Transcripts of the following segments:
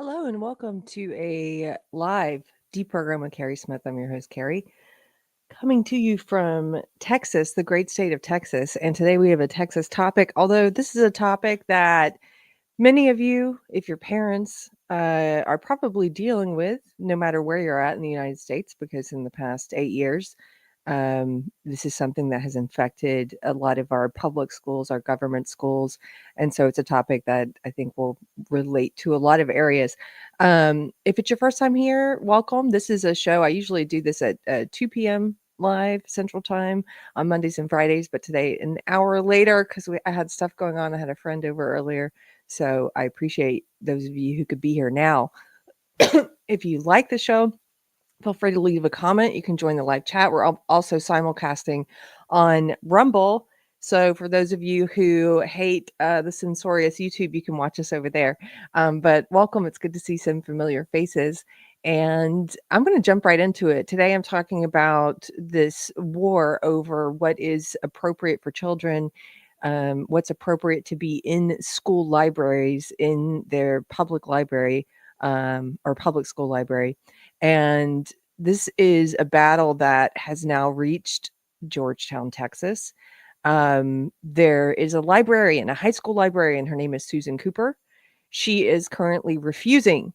Hello and welcome to a live Deprogrammed with Keri Smith. I'm your host, Keri, coming to you from Texas, the great state of Texas. And today we have a Texas topic, although this is a topic that many of you, if you're parents, are probably dealing with no matter where you're at in the United States, because in the past 8 years, this is something that has infected a lot of our public schools, our government schools. And so it's a topic that I think will relate to a lot of areas. If it's your first time here, welcome. This is a show. I usually do this at 2 p.m. live Central Time on Mondays and Fridays, but today an hour later because I had stuff going on. I had a friend over earlier. So I appreciate those of you who could be here now. If you like the show, feel free to leave a comment. You can join the live chat. We're also simulcasting on Rumble. So for those of you who hate the censorious YouTube, you can watch us over there. But welcome. It's good to see some familiar faces. And I'm going to jump right into it. Today I'm talking about this war over what is appropriate for children, what's appropriate to be in school libraries, in their public library or public school library. And this is a battle that has now reached Georgetown, Texas. There is a librarian, a high school librarian. Her name is Susan Cooper. She is currently refusing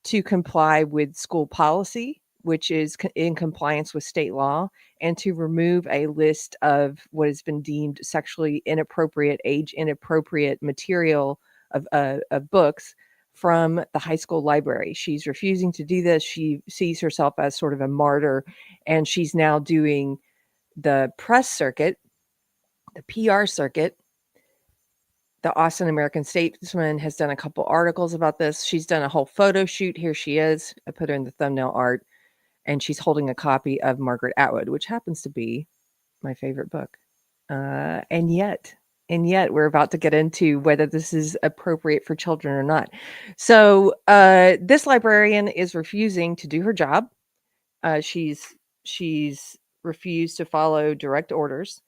to comply with school policy, which is in compliance with state law, and to remove a list of what has been deemed sexually inappropriate, age inappropriate material of books from the high school library. She's refusing to do this. She sees herself as sort of a martyr, and she's now doing the press circuit, the PR circuit. The Austin American Statesman has done a couple articles about this. She's done a whole photo shoot. Here she is. I put her in the thumbnail art, and she's holding a copy of Margaret Atwood, which happens to be my favorite book. And yet we're about to get into whether this is appropriate for children or not. So this librarian is refusing to do her job. She's refused to follow direct orders.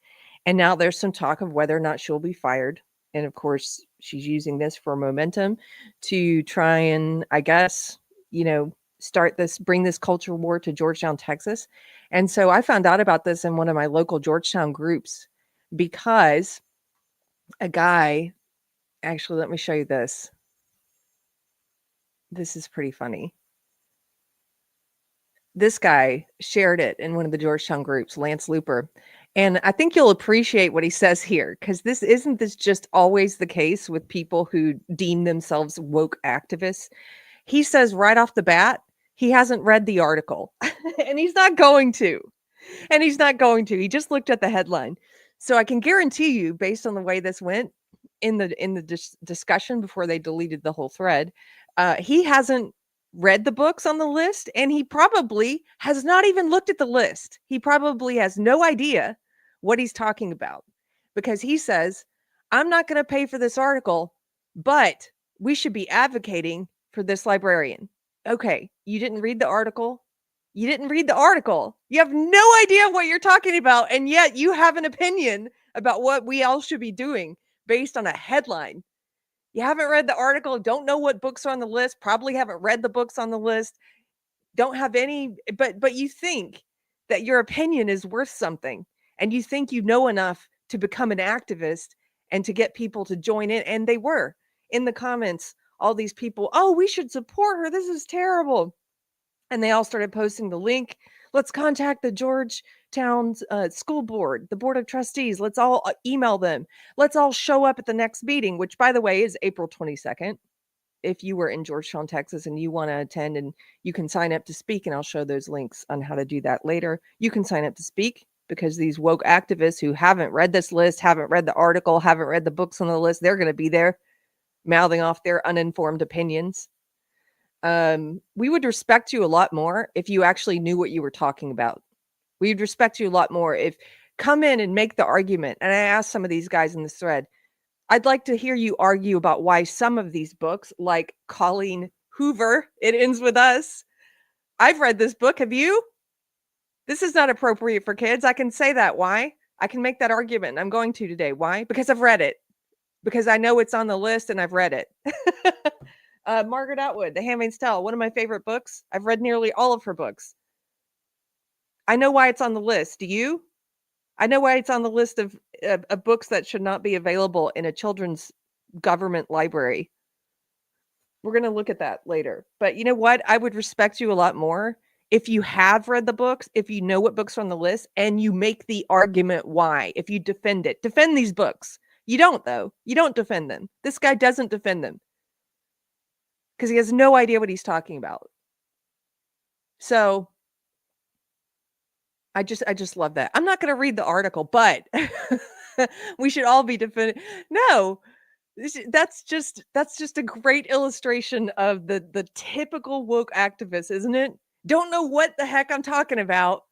And now there's some talk of whether or not she'll be fired. And of course, she's using this for momentum to try and, I guess, bring this culture war to Georgetown, Texas. And so I found out about this in one of my local Georgetown groups because a guy, actually, let me show you this. This is pretty funny. This guy shared it in one of the Georgetown groups, Lance Looper. And I think you'll appreciate what he says here, because this just always the case with people who deem themselves woke activists. He says right off the bat, he hasn't read the article and he's not going to. He just looked at the headline. So I can guarantee you, based on the way this went in the discussion before they deleted the whole thread, he hasn't read the books on the list, and he probably has not even looked at the list. He probably has no idea what he's talking about, because he says, I'm not going to pay for this article, but we should be advocating for this librarian. Okay, you didn't read the article. You have no idea what you're talking about, and yet you have an opinion about what we all should be doing based on a headline. You haven't read the article, don't know what books are on the list, probably haven't read the books on the list, don't have any, but you think that your opinion is worth something, and you think you know enough to become an activist and to get people to join in. And they were in the comments, all these people, oh, we should support her, this is terrible. And they all started posting the link. Let's contact the Georgetown's school board, the board of trustees. Let's all email them. Let's all show up at the next meeting, which, by the way, is April 22nd. If you were in Georgetown, Texas, and you want to attend, and you can sign up to speak, and I'll show those links on how to do that later. You can sign up to speak, because these woke activists who haven't read this list, haven't read the article, haven't read the books on the list, they're going to be there mouthing off their uninformed opinions. We would respect you a lot more if you actually knew what you were talking about. We'd respect you a lot more if come in and make the argument. And I asked some of these guys in this thread, I'd like to hear you argue about why some of these books, like Colleen Hoover, It Ends With Us. I've read this book. Have you? This is not appropriate for kids. I can say that. Why? I can make that argument. I'm going to today. Why? Because I've read it. Because I know it's on the list and I've read it. Margaret Atwood, The Handmaid's Tale, one of my favorite books. I've read nearly all of her books. I know why it's on the list. Do you? I know why it's on the list of books that should not be available in a children's government library. We're going to look at that later. But you know what? I would respect you a lot more if you have read the books, if you know what books are on the list, and you make the argument why, if you defend it. Defend these books. You don't, though. You don't defend them. This guy doesn't defend them because he has no idea what he's talking about. So I just love that. I'm not going to read the article, but we should all be defending. No, that's just a great illustration of the typical woke activist, isn't it? Don't know what the heck I'm talking about.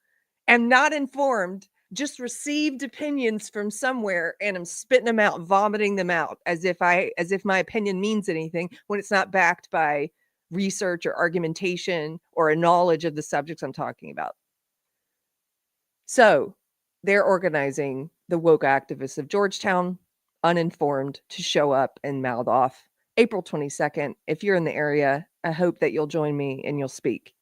Am not informed. Just received opinions from somewhere and I'm spitting them out, vomiting them out as if my opinion means anything when it's not backed by research or argumentation or a knowledge of the subjects I'm talking about. So they're organizing the woke activists of Georgetown, uninformed, to show up and mouth off April 22nd. If you're in the area, I hope that you'll join me and you'll speak.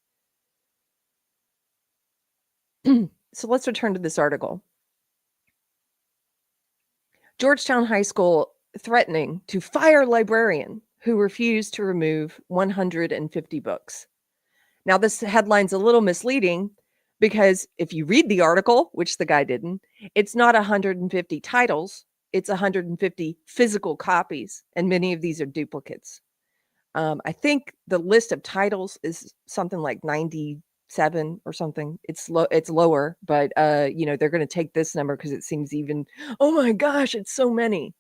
So let's return to this article. Georgetown High School threatening to fire librarian who refused to remove 150 books. Now, this headline's a little misleading because if you read the article, which the guy didn't, it's not 150 titles, it's 150 physical copies, and many of these are duplicates. I think the list of titles is something like 97 or something. It's lower, but they're going to take this number because it seems even, oh my gosh, it's so many.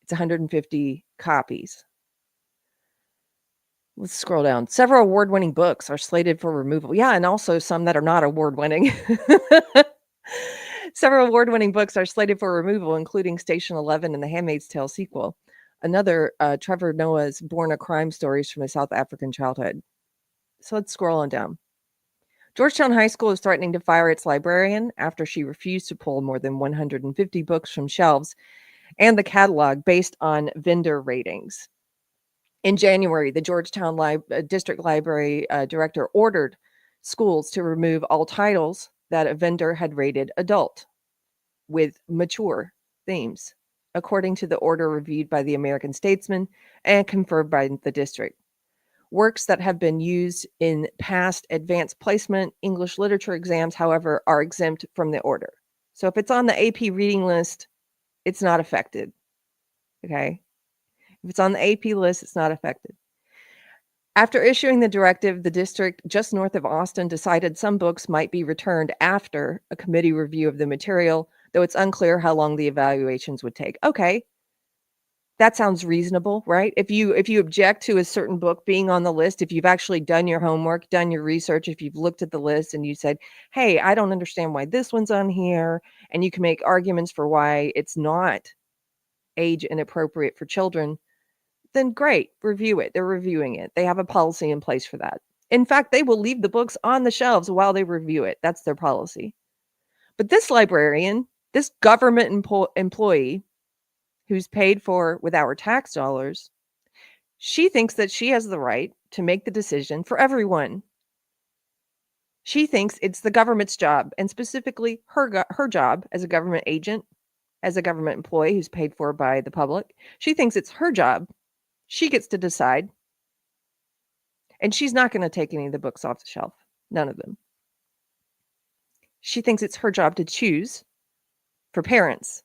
It's 150 copies. Let's scroll down. Several award-winning books are slated for removal. Yeah, and also some that are not award-winning. Several award-winning books are slated for removal, including Station 11 and The Handmaid's Tale sequel. Another, Trevor Noah's Born a Crime Stories from a South African Childhood. So let's scroll on down. Georgetown High School is threatening to fire its librarian after she refused to pull more than 150 books from shelves and the catalog based on vendor ratings. In January, the Georgetown District Library Director ordered schools to remove all titles that a vendor had rated adult with mature themes, according to the order reviewed by the American Statesman and confirmed by the district. Works that have been used in past advanced placement English literature exams, however, are exempt from the order. So if it's on the AP reading list, it's not affected. Okay? If it's on the AP list, it's not affected. After issuing the directive, the district just north of Austin decided some books might be returned after a committee review of the material, though it's unclear how long the evaluations would take. Okay. That sounds reasonable, right? If you object to a certain book being on the list, if you've actually done your homework, done your research, if you've looked at the list and you said, hey, I don't understand why this one's on here, and you can make arguments for why it's not age inappropriate for children, then great, review it. They're reviewing it. They have a policy in place for that. In fact, they will leave the books on the shelves while they review it. That's their policy. But this librarian, this government employee who's paid for with our tax dollars, she thinks that she has the right to make the decision for everyone. She thinks it's the government's job, and specifically her job as a government agent, as a government employee who's paid for by the public. She thinks it's her job. She gets to decide. And she's not going to take any of the books off the shelf. None of them. She thinks it's her job to choose for parents.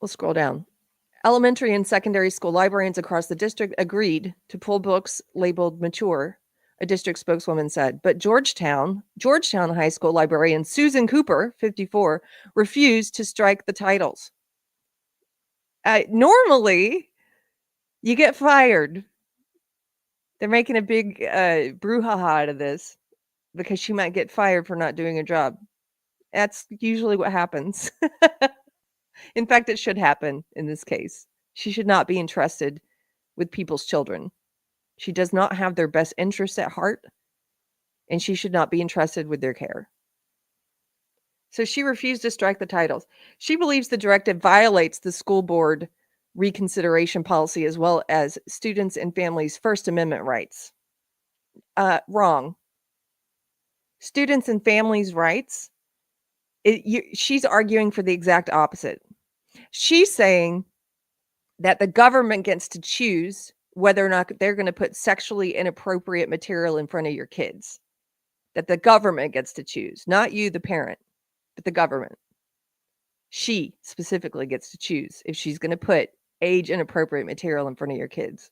We'll scroll down. Elementary and secondary school librarians across the district agreed to pull books labeled mature, a district spokeswoman said. But Georgetown High School librarian Susan Cooper, 54, refused to strike the titles. Normally, you get fired. They're making a big brouhaha out of this because she might get fired for not doing her job. That's usually what happens. In fact, it should happen in this case. She should not be entrusted with people's children. She does not have their best interests at heart, and she should not be entrusted with their care. So she refused to strike the titles. She believes the directive violates the school board reconsideration policy as well as students and families' First Amendment rights. Wrong. Students and families' rights, she's arguing for the exact opposite. She's saying that the government gets to choose whether or not they're going to put sexually inappropriate material in front of your kids. That the government gets to choose, not you, the parent, but the government. She specifically gets to choose if she's going to put age inappropriate material in front of your kids.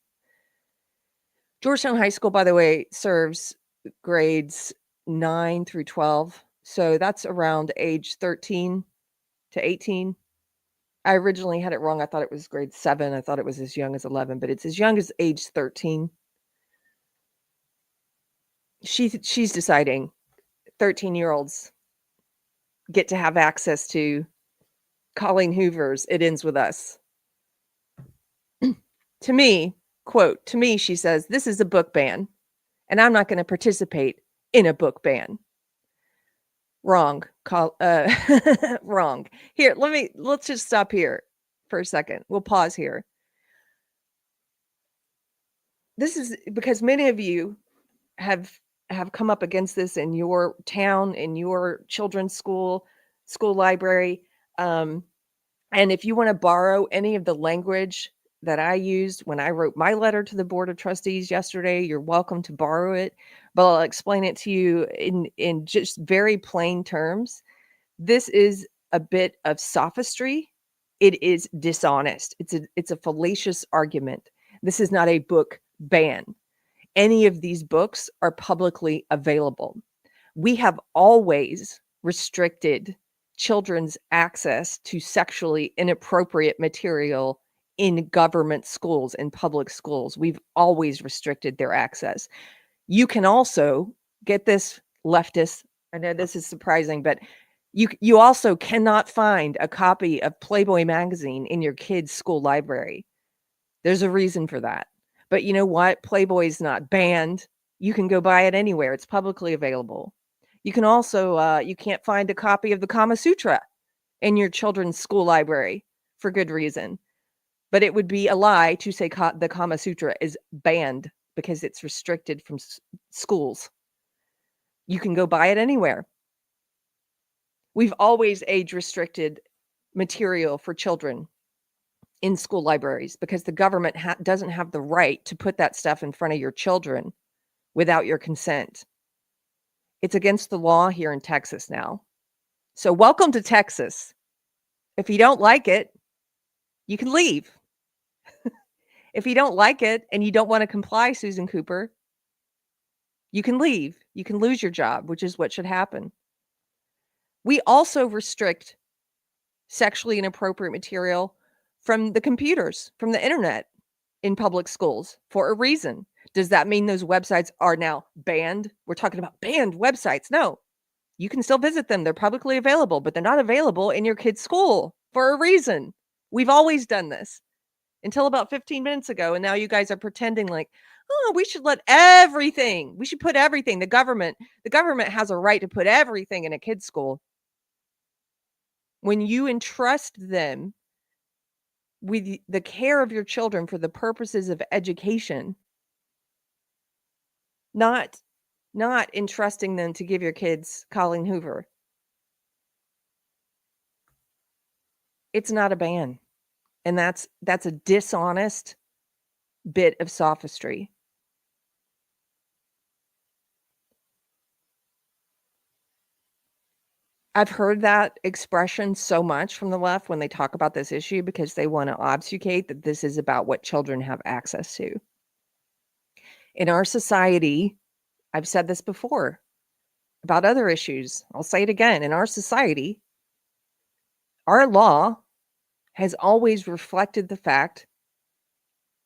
Georgetown High School, by the way, serves grades 9 through 12. So that's around age 13 to 18. I originally had it wrong. I thought it was grade 7. I thought it was as young as 11, but it's as young as age 13. She's deciding 13-year-olds get to have access to Colleen Hoover's It Ends With Us. To me, quote, to me, she says, this is a book ban, and I'm not going to participate in a book ban. Wrong. Wrong. Here, let's just stop here for a second. We'll pause here. This is because many of you have come up against this in your town, in your children's school library. And if you want to borrow any of the language that I used when I wrote my letter to the Board of Trustees yesterday, you're welcome to borrow it, but I'll explain it to you in just very plain terms. This is a bit of sophistry. It is dishonest. It's a fallacious argument. This is not a book ban. Any of these books are publicly available. We have always restricted children's access to sexually inappropriate material in government schools, in public schools. We've always restricted their access. You can also get this, leftists. I know this is surprising, but you also cannot find a copy of Playboy magazine in your kid's school library. There's a reason for that. But you know what? Playboy is not banned. You can go buy it anywhere. It's publicly available. You can also, you can't find a copy of the Kama Sutra in your children's school library for good reason. But it would be a lie to say the Kama Sutra is banned because it's restricted from schools. You can go buy it anywhere. We've always age restricted material for children in school libraries because the government doesn't have the right to put that stuff in front of your children without your consent. It's against the law here in Texas now. So welcome to Texas. If you don't like it, you can leave. If you don't like it and you don't want to comply, Susan Cooper, you can leave. You can lose your job, which is what should happen. We also restrict sexually inappropriate material from the computers, from the internet in public schools for a reason. Does that mean those websites are now banned? We're talking about banned websites. No, you can still visit them. They're publicly available, but they're not available in your kid's school for a reason. We've always done this until about 15 minutes ago. And now you guys are pretending like, oh, we should let everything. We should put everything. The government has a right to put everything in a kid's school. When you entrust them with the care of your children for the purposes of education, not entrusting them to give your kids Colleen Hoover, it's not a ban. And that's a dishonest bit of sophistry. I've heard that expression so much from the left when they talk about this issue because they want to obfuscate that this is about what children have access to. In our society, I've said this before about other issues. I'll say it again. In our society, our law has always reflected the fact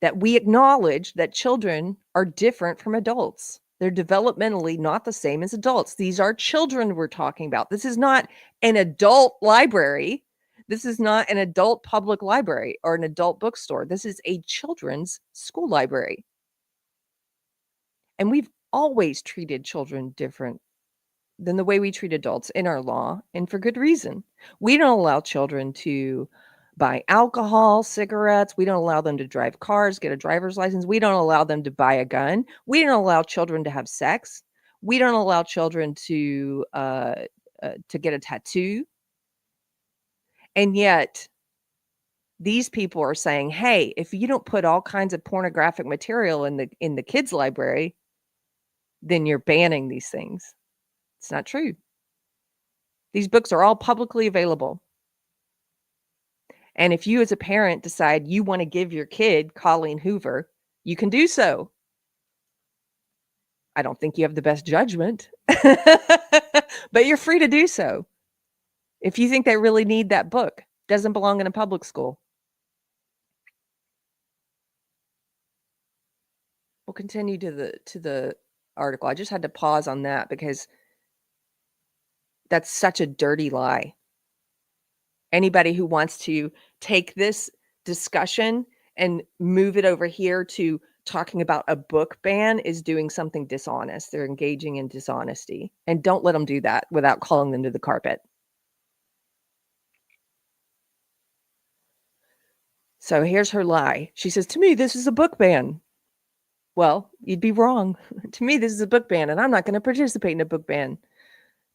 that we acknowledge that children are different from adults. They're developmentally not the same as adults. These are children we're talking about. This is not an adult library. This is not an adult public library or an adult bookstore. This is a children's school library. And we've always treated children different than the way we treat adults in our law, and for good reason. We don't allow children to buy alcohol, cigarettes. We don't allow them to drive cars, get a driver's license. We don't allow them to buy a gun. We don't allow children to have sex. We don't allow children to get a tattoo. And yet, these people are saying, "Hey, if you don't put all kinds of pornographic material in the kids' library, then you're banning these things." It's not true. These books are all publicly available. And if you as a parent decide you want to give your kid Colleen Hoover, you can do so. I don't think you have the best judgment, but you're free to do so. If you think they really need that book, doesn't belong in a public school. We'll continue to the article. I just had to pause on that because that's such a dirty lie. Anybody who wants to take this discussion and move it over here to talking about a book ban is doing something dishonest. They're engaging in dishonesty. And don't let them do that without calling them to the carpet. So here's her lie. She says, "To me, this is a book ban." Well, you'd be wrong. To me, this is a book ban, and I'm not going to participate in a book ban.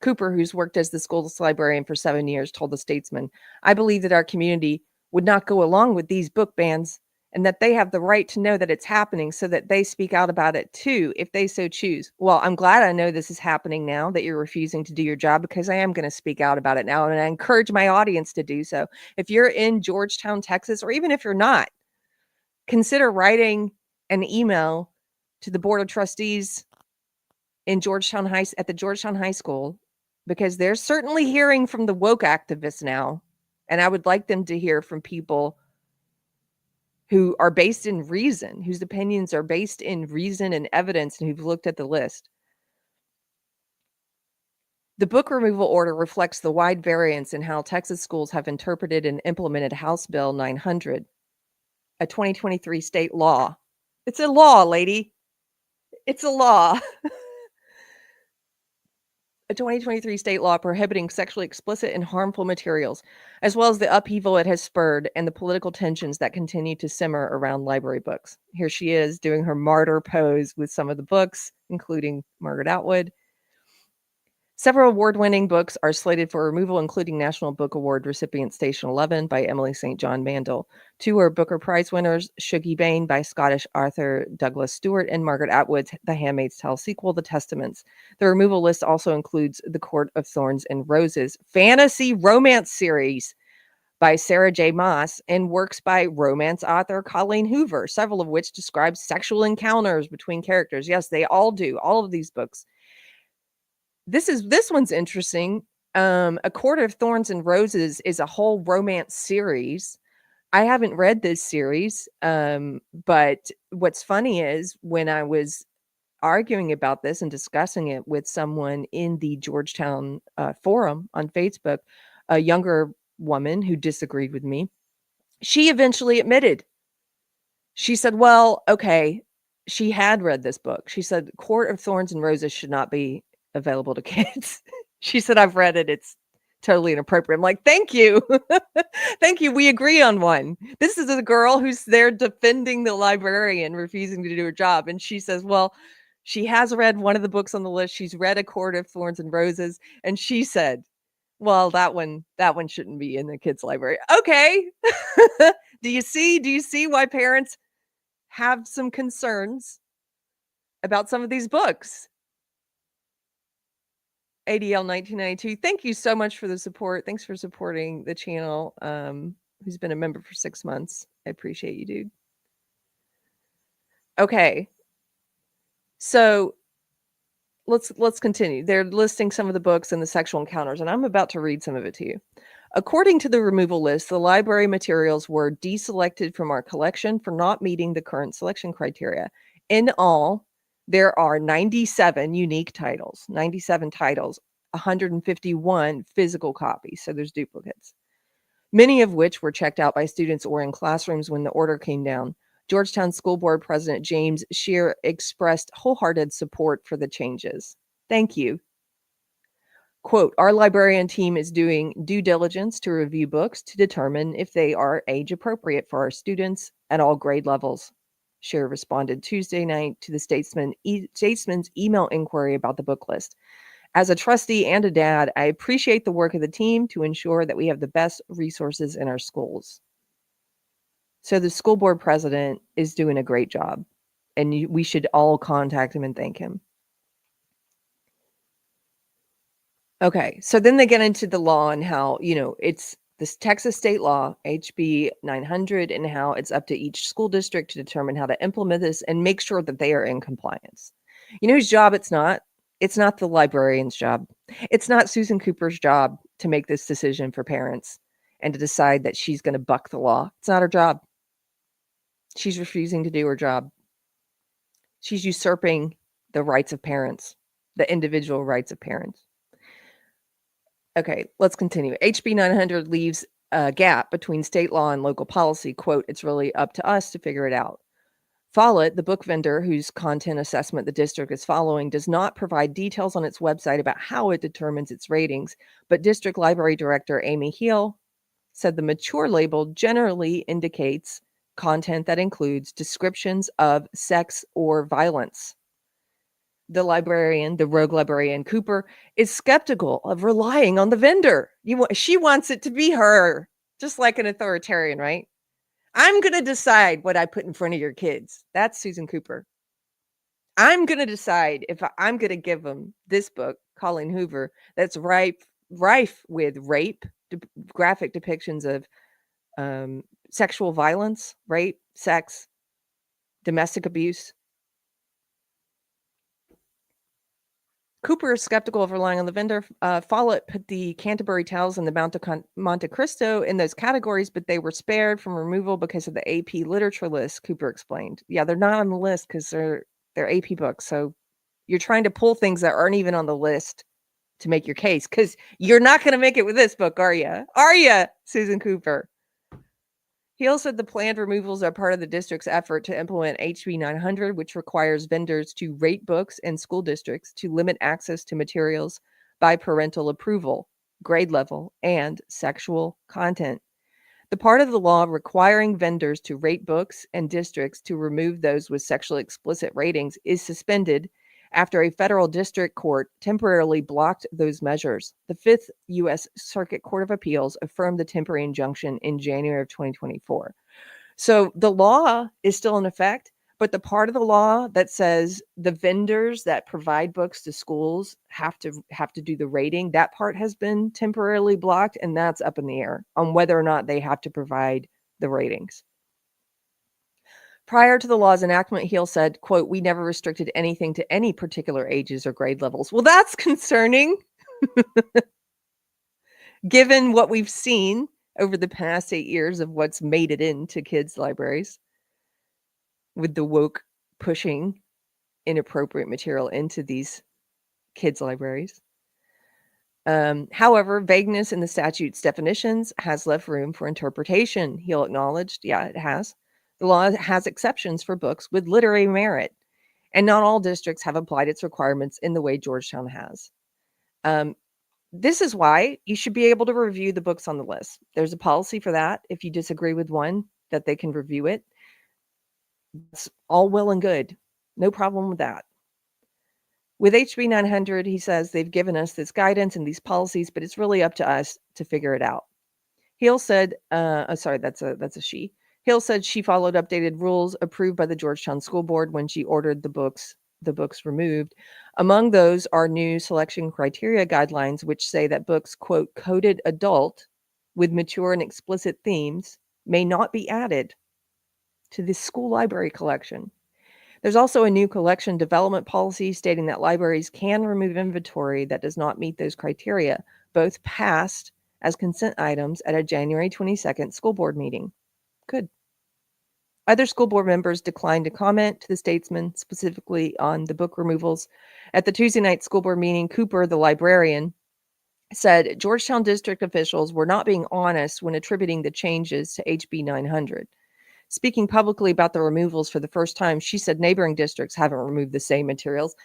Cooper, who's worked as the school's librarian for 7 years, told the Statesman, "I believe that our community would not go along with these book bans and that they have the right to know that it's happening so that they speak out about it too, if they so choose." Well, I'm glad I know this is happening now, that you're refusing to do your job, because I am going to speak out about it now, and I encourage my audience to do so. If you're in Georgetown, Texas, or even if you're not, consider writing an email to the Board of Trustees at the Georgetown High School, because they're certainly hearing from the woke activists now, and I would like them to hear from people who are based in reason, whose opinions are based in reason and evidence, and who've looked at the list. The book removal order reflects the wide variance in how Texas schools have interpreted and implemented House Bill 900, a 2023 state law. It's a law, lady. It's a law. A 2023 state law prohibiting sexually explicit and harmful materials, as well as the upheaval it has spurred and the political tensions that continue to simmer around library books. Here she is doing her martyr pose with some of the books, including Margaret Atwood. Several award-winning books are slated for removal, including National Book Award recipient Station 11 by Emily St. John Mandel. 2 are Booker Prize winners, Shuggie Bain by Scottish author Douglas Stewart, and Margaret Atwood's The Handmaid's Tale sequel, The Testaments. The removal list also includes The Court of Thorns and Roses, fantasy romance series by Sarah J. Maas, and works by romance author Colleen Hoover, several of which describe sexual encounters between characters. Yes, they all do. All of these books. This one's interesting. A Court of Thorns and Roses is a whole romance series. I haven't read this series, but what's funny is when I was arguing about this and discussing it with someone in the Georgetown forum on Facebook, a younger woman who disagreed with me, she eventually admitted. She said, "Well, okay," she had read this book. She said, "Court of Thorns and Roses should not be available to kids." She said, "I've read it. It's totally inappropriate." I'm like, "Thank you." Thank you. We agree on one. This is a girl who's there defending the librarian refusing to do her job. And she says, well, she has read one of the books on the list. She's read A Court of Thorns and Roses. And she said, well, that one shouldn't be in the kids' library. Okay. Do you see why parents have some concerns about some of these books? ADL 1992, thank you so much for the support. Thanks for supporting the channel. Who's been a member for 6 months. I appreciate you, dude. Okay. So let's continue. They're listing some of the books and the sexual encounters, and I'm about to read some of it to you. According to the removal list, the library materials were deselected from our collection for not meeting the current selection criteria. In all, there are 97 unique titles, 97 titles, 151 physical copies. So there's duplicates, many of which were checked out by students or in classrooms when the order came down. Georgetown School Board President James Shear expressed wholehearted support for the changes. Thank you. Quote, our librarian team is doing due diligence to review books to determine if they are age appropriate for our students at all grade levels. Scheer responded Tuesday night to the Statesman's email inquiry about the book list. As a trustee and a dad, I appreciate the work of the team to ensure that we have the best resources in our schools. So the school board president is doing a great job, and we should all contact him and thank him. Okay, so then they get into the law and how, it's this Texas state law, HB 900, and how it's up to each school district to determine how to implement this and make sure that they are in compliance. You know whose job it's not? It's not the librarian's job. It's not Susan Cooper's job to make this decision for parents and to decide that she's going to buck the law. It's not her job. She's refusing to do her job. She's usurping the rights of parents, the individual rights of parents. Okay, let's continue. HB 900 leaves a gap between state law and local policy. Quote, it's really up to us to figure it out. Follett, the book vendor whose content assessment the district is following, does not provide details on its website about how it determines its ratings, but District Library Director Amy Heel said the mature label generally indicates content that includes descriptions of sex or violence. The rogue librarian Cooper, is skeptical of relying on the vendor. She wants it to be her, just like an authoritarian, right? I'm going to decide what I put in front of your kids. That's Susan Cooper. I'm going to decide if I'm going to give them this book, Colleen Hoover, that's rife with rape, graphic depictions of sexual violence, rape, sex, domestic abuse. Cooper is skeptical of relying on the vendor. Follett put the Canterbury Tales and the Monte Cristo in those categories, but they were spared from removal because of the AP literature list, Cooper explained. Yeah, they're not on the list because they're AP books. So you're trying to pull things that aren't even on the list to make your case, because you're not going to make it with this book, are you? Are you, Susan Cooper? Heel said the planned removals are part of the district's effort to implement HB 900, which requires vendors to rate books in school districts to limit access to materials by parental approval, grade level, and sexual content. The part of the law requiring vendors to rate books and districts to remove those with sexually explicit ratings is suspended after a federal district court temporarily blocked those measures. The Fifth U.S. Circuit Court of Appeals affirmed the temporary injunction in January of 2024. So the law is still in effect, but the part of the law that says the vendors that provide books to schools have to do the rating, that part has been temporarily blocked, and that's up in the air on whether or not they have to provide the ratings. Prior to the law's enactment, Heel said, quote, we never restricted anything to any particular ages or grade levels. Well, that's concerning, given what we've seen over the past 8 years of what's made it into kids' libraries, with the woke pushing inappropriate material into these kids' libraries. However, vagueness in the statute's definitions has left room for interpretation, Heel acknowledged. Yeah, it has. The law has exceptions for books with literary merit, and not all districts have applied its requirements in the way Georgetown has. This is why you should be able to review the books on the list. There's a policy for that. If you disagree with one, that they can review it. It's all well and good. No problem with that. With HB 900, he says they've given us this guidance and these policies, but it's really up to us to figure it out. Heel said, that's a she. Hill said she followed updated rules approved by the Georgetown School Board when she ordered the books removed. Among those are new selection criteria guidelines, which say that books, quote, coded adult with mature and explicit themes may not be added to the school library collection. There's also a new collection development policy stating that libraries can remove inventory that does not meet those criteria, both passed as consent items at a January 22nd school board meeting. Good. Other school board members declined to comment to the Statesman specifically on the book removals. At the Tuesday night school board meeting, Cooper, the librarian, said Georgetown district officials were not being honest when attributing the changes to HB 900. Speaking publicly about the removals for the first time, she said neighboring districts haven't removed the same materials.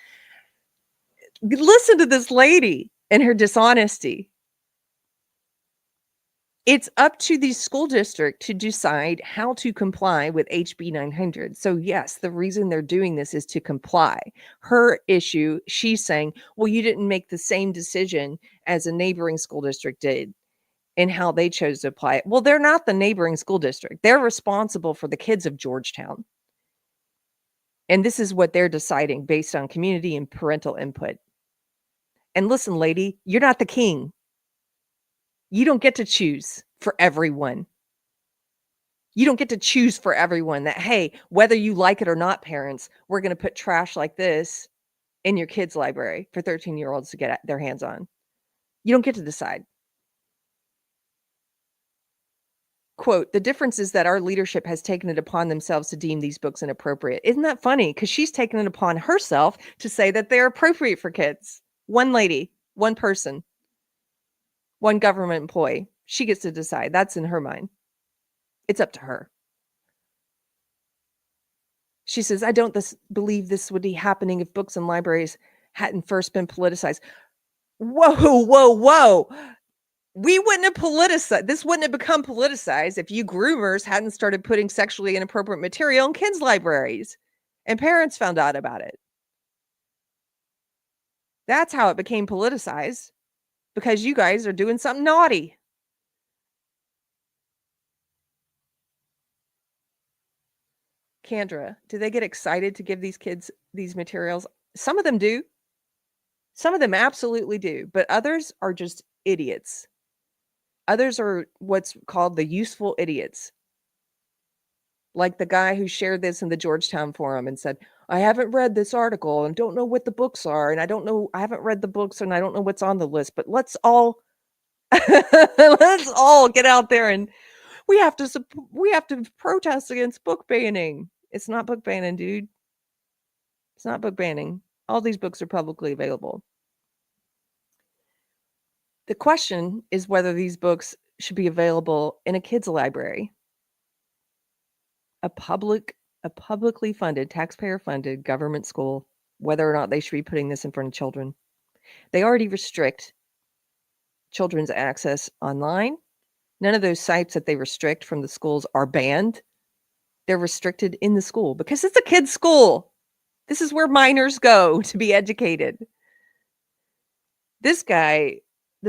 Listen to this lady. and her dishonesty. It's up to the school district to decide how to comply with HB 900. So, yes, the reason they're doing this is to comply. Her issue, she's saying, well, you didn't make the same decision as a neighboring school district did in how they chose to apply it. Well, they're not the neighboring school district. They're responsible for the kids of Georgetown. And this is what they're deciding based on community and parental input. And listen, lady, you're not the king. You don't get to choose for everyone. You don't get to choose for everyone that, hey, whether you like it or not, parents, we're going to put trash like this in your kids' library for 13-year-olds to get their hands on. You don't get to decide. Quote, the difference is that our leadership has taken it upon themselves to deem these books inappropriate. Isn't that funny? Because she's taken it upon herself to say that they're appropriate for kids. One lady, one person, one government employee. She gets to decide. That's in her mind. It's up to her. She says, I don't believe this would be happening if books and libraries hadn't first been politicized. Whoa. We wouldn't have politicized. This wouldn't have become politicized if you groomers hadn't started putting sexually inappropriate material in kids' libraries and parents found out about it. That's how it became politicized, because you guys are doing something naughty. Kendra, do they get excited to give these kids these materials? Some of them do. Some of them absolutely do, but others are just idiots. Others are what's called the useful idiots. Like the guy who shared this in the Georgetown forum and said, I haven't read this article and don't know what the books are. And I haven't read the books and I don't know what's on the list, but let's all get out there and we have to protest against book banning. It's not book banning, dude. It's not book banning. All these books are publicly available. The question is whether these books should be available in a kids' library, a publicly funded, taxpayer-funded government school, whether or not they should be putting this in front of children. They already restrict children's access online. None of those sites that they restrict from the schools are banned. They're restricted in the school because it's a kid's school. This is where minors go to be educated. This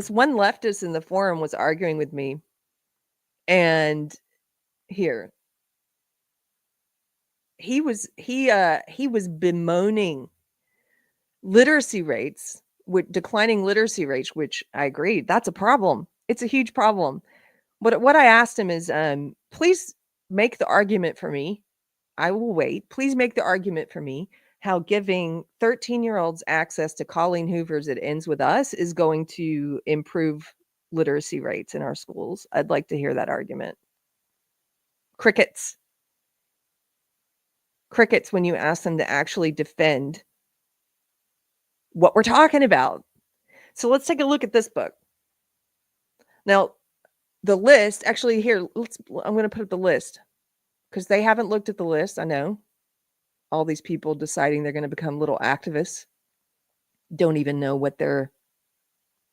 one leftist in the forum was arguing with me. And here, he was bemoaning literacy rates, with declining literacy rates, which I agree, that's a problem. It's a huge problem. But what I asked him is, please make the argument for me. I will wait. Please make the argument for me how giving 13-year-olds access to Colleen Hoover's It Ends With Us is going to improve literacy rates in our schools. I'd like to hear that argument. Crickets when you ask them to actually defend what we're talking about. So let's take a look at this book. Now, the list, actually here, I'm going to put up the list because they haven't looked at the list. I know all these people deciding they're going to become little activists don't even know what they're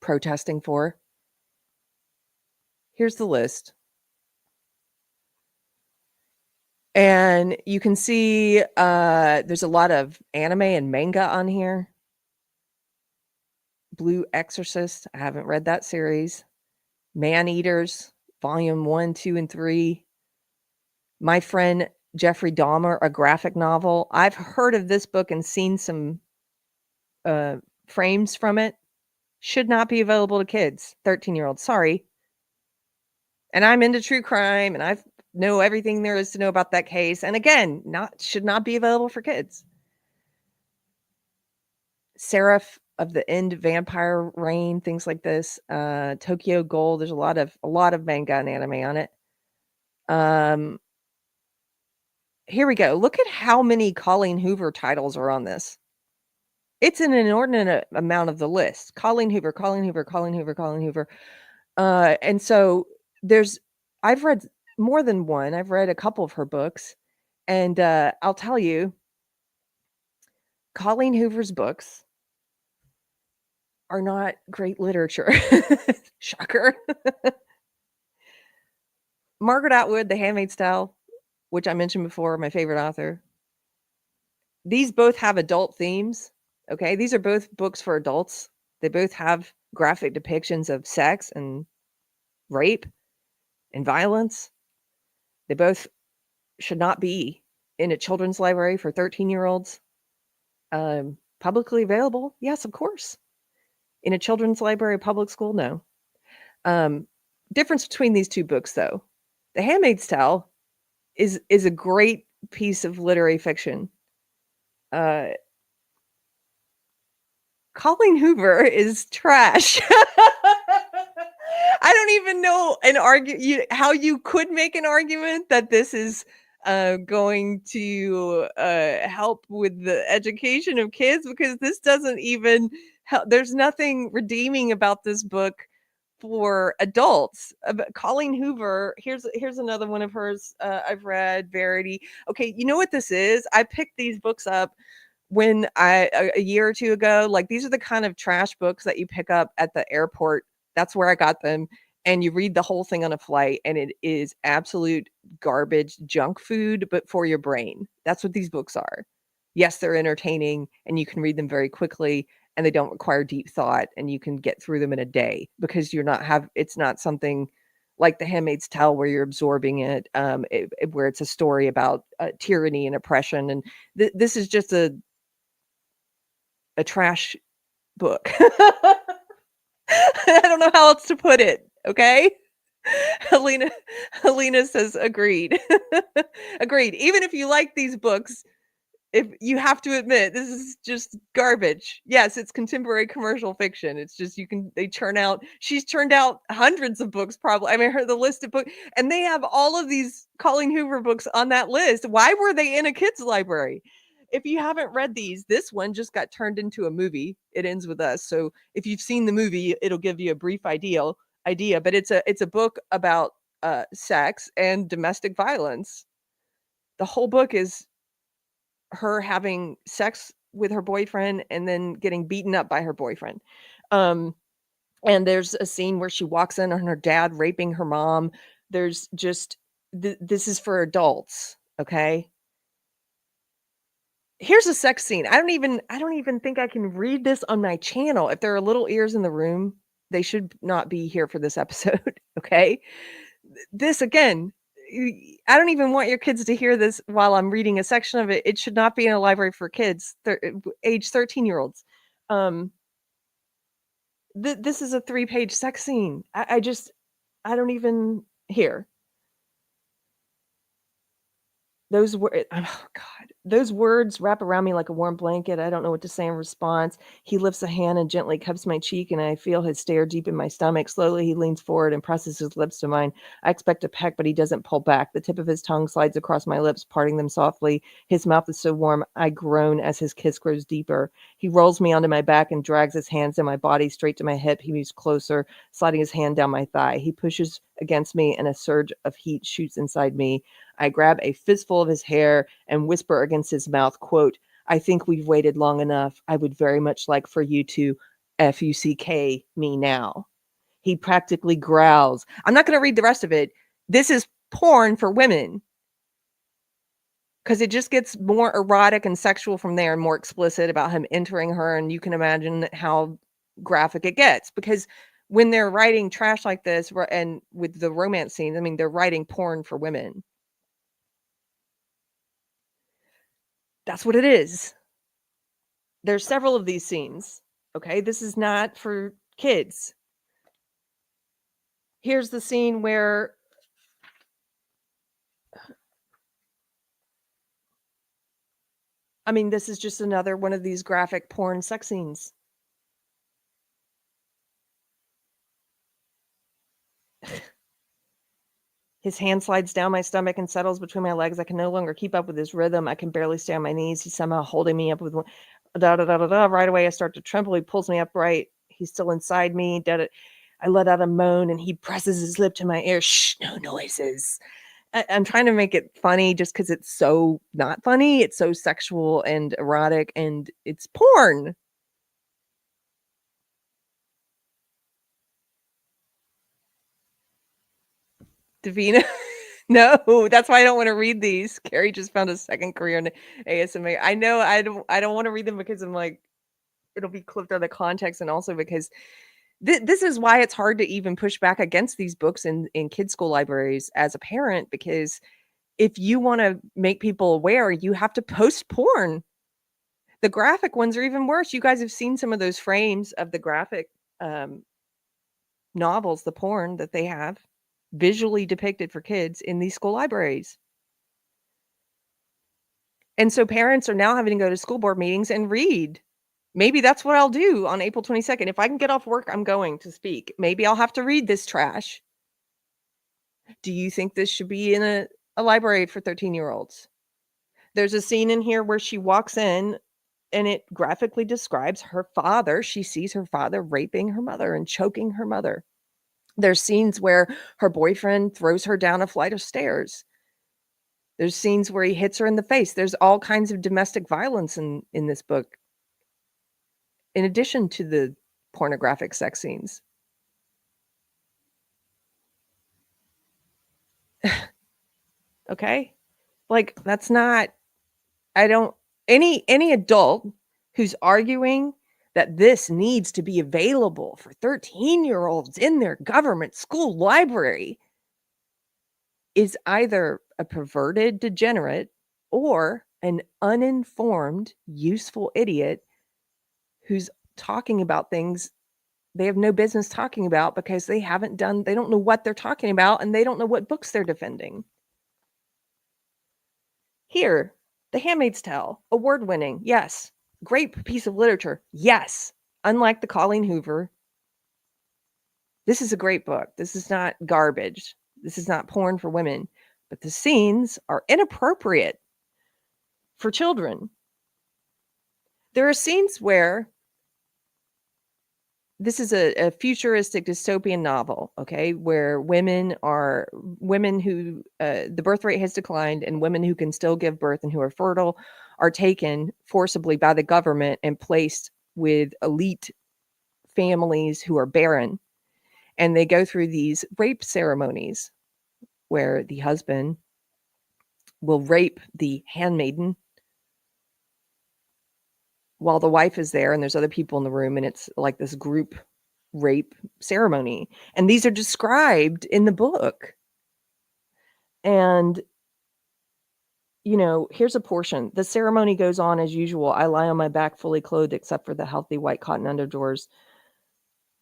protesting for. Here's the list. And you can see there's a lot of anime and manga on here. Blue Exorcist, I haven't read that series. Man Eaters, Volume 1, 2, and 3. My Friend Jeffrey Dahmer, a graphic novel. I've heard of this book and seen some frames from it. Should not be available to kids, 13-year-olds. Sorry. And I'm into true crime, and I know everything there is to know about that case. And again, should not be available for kids. Seraph of the End, Vampire Rain, things like this. Tokyo Gold. There's a lot of manga and anime on it. Here we go. Look at how many Colleen Hoover titles are on this. It's an inordinate amount of the list. Colleen Hoover. And so I've read more than one. I've read a couple of her books. And I'll tell you, Colleen Hoover's books are not great literature. Shocker. Margaret Atwood, The Handmaid's Tale, which I mentioned before, my favorite author. These both have adult themes, okay? These are both books for adults. They both have graphic depictions of sex and rape and violence. They both should not be in a children's library for 13-year-olds. Publicly available? Yes, of course. In a children's library, public school? No. Difference between these two books, though. The Handmaid's Tale is a great piece of literary fiction. Colleen Hoover is trash. I don't even know how you could make an argument that this is going to help with the education of kids, because this doesn't even help. There's nothing redeeming about this book for adults. Colleen Hoover, here's another one of hers I've read, Verity. Okay, you know what this is? I picked these books up when a year or two ago. Like, these are the kind of trash books that you pick up at the airport. That's where I got them. And you read the whole thing on a flight, and it is absolute garbage, junk food, but for your brain. That's what these books are. Yes, they're entertaining, and you can read them very quickly, and they don't require deep thought, and you can get through them in a day, because it's not something like The Handmaid's Tale where you're absorbing it, where it's a story about tyranny and oppression. And this is just a trash book. I don't know how else to put it. Okay. Helena says agreed. Agreed. Even if you like these books, if you have to admit this is just garbage. Yes, it's contemporary commercial fiction. It's just she's churned out hundreds of books, probably. I mean, the list of books, and they have all of these Colleen Hoover books on that list. Why were they in a kids library? If you haven't read these, this one just got turned into a movie. It Ends With Us. So if you've seen the movie, it'll give you a brief idea, but it's a book about sex and domestic violence. The whole book is her having sex with her boyfriend and then getting beaten up by her boyfriend. And there's a scene where she walks in on her dad raping her mom. There's just this is for adults, okay? Here's a sex scene. I don't even think I can read this on my channel. If there are little ears in the room, they should not be here for this episode, okay? This again, I don't even want your kids to hear this while I'm reading a section of it. It should not be in a library for kids, age 13-year-olds. This is a 3-page sex scene. I don't even hear. Those words, oh God, those words wrap around me like a warm blanket. I don't know what to say in response. He lifts a hand and gently cups my cheek, and I feel his stare deep in my stomach. Slowly, he leans forward and presses his lips to mine. I expect a peck, but he doesn't pull back. The tip of his tongue slides across my lips, parting them softly. His mouth is so warm, I groan as his kiss grows deeper. He rolls me onto my back and drags his hands down my body straight to my hip. He moves closer, sliding his hand down my thigh. He pushes against me, and a surge of heat shoots inside me. I grab a fistful of his hair and whisper against his mouth, quote, "I think we've waited long enough. I would very much like for you to F-U-C-K me now." He practically growls. I'm not going to read the rest of it. This is porn for women, because it just gets more erotic and sexual from there, and more explicit about him entering her. And you can imagine how graphic it gets, because when they're writing trash like this, and with the romance scenes, I mean, they're writing porn for women. That's what it is. There's several of these scenes. Okay, this is not for kids. Here's the scene where this is just another one of these graphic porn sex scenes. His hand slides down my stomach and settles between my legs. I can no longer keep up with his rhythm. I can barely stay on my knees. He's somehow holding me up with one. Da, da, da, da, da. Right away, I start to tremble. He pulls me upright. He's still inside me. Da, da. I let out a moan, and he presses his lip to my ear. Shh, no noises. I'm trying to make it funny just because it's so not funny. It's so sexual and erotic, and it's porn. Davina. No, that's why I don't wanna read these. Keri just found a second career in ASMR. I know I don't wanna read them because I'm like, it'll be clipped out of context, and also because this is why it's hard to even push back against these books in kids' school libraries as a parent, because if you wanna make people aware, you have to post porn. The graphic ones are even worse. You guys have seen some of those frames of the graphic, um, novels, the porn that they have visually depicted for kids in these school libraries. And so parents are now having to go to school board meetings and read. Maybe that's what I'll do on April 22nd. If I can get off work, I'm going to speak. Maybe I'll have to read this trash. Do you think this should be in a library for 13-year-olds? There's a scene in here where she walks in and it graphically describes her father. She sees her father raping her mother and choking her mother. There's scenes where her boyfriend throws her down a flight of stairs. There's scenes where he hits her in the face. There's all kinds of domestic violence in this book, in addition to the pornographic sex scenes. Okay? Like, that's not I don't any adult who's arguing that this needs to be available for 13-year-olds in their government school library is either a perverted degenerate or an uninformed, useful idiot who's talking about things they have no business talking about because they don't know what they're talking about, and they don't know what books they're defending. Here, The Handmaid's Tale, award-winning, yes. Great piece of literature, yes. Unlike the Colleen Hoover, this is a great book. This is not garbage. This is not porn for women, but the scenes are inappropriate for children. There are scenes where this is a futuristic dystopian novel, okay, where women who the birth rate has declined, and women who can still give birth and who are fertile are taken forcibly by the government and placed with elite families who are barren. And they go through these rape ceremonies where the husband will rape the handmaiden while the wife is there, and there's other people in the room, and it's like this group rape ceremony. And these are described in the book. And, here's a portion. The ceremony goes on as usual. I lie on my back fully clothed except for the healthy white cotton underdrawers.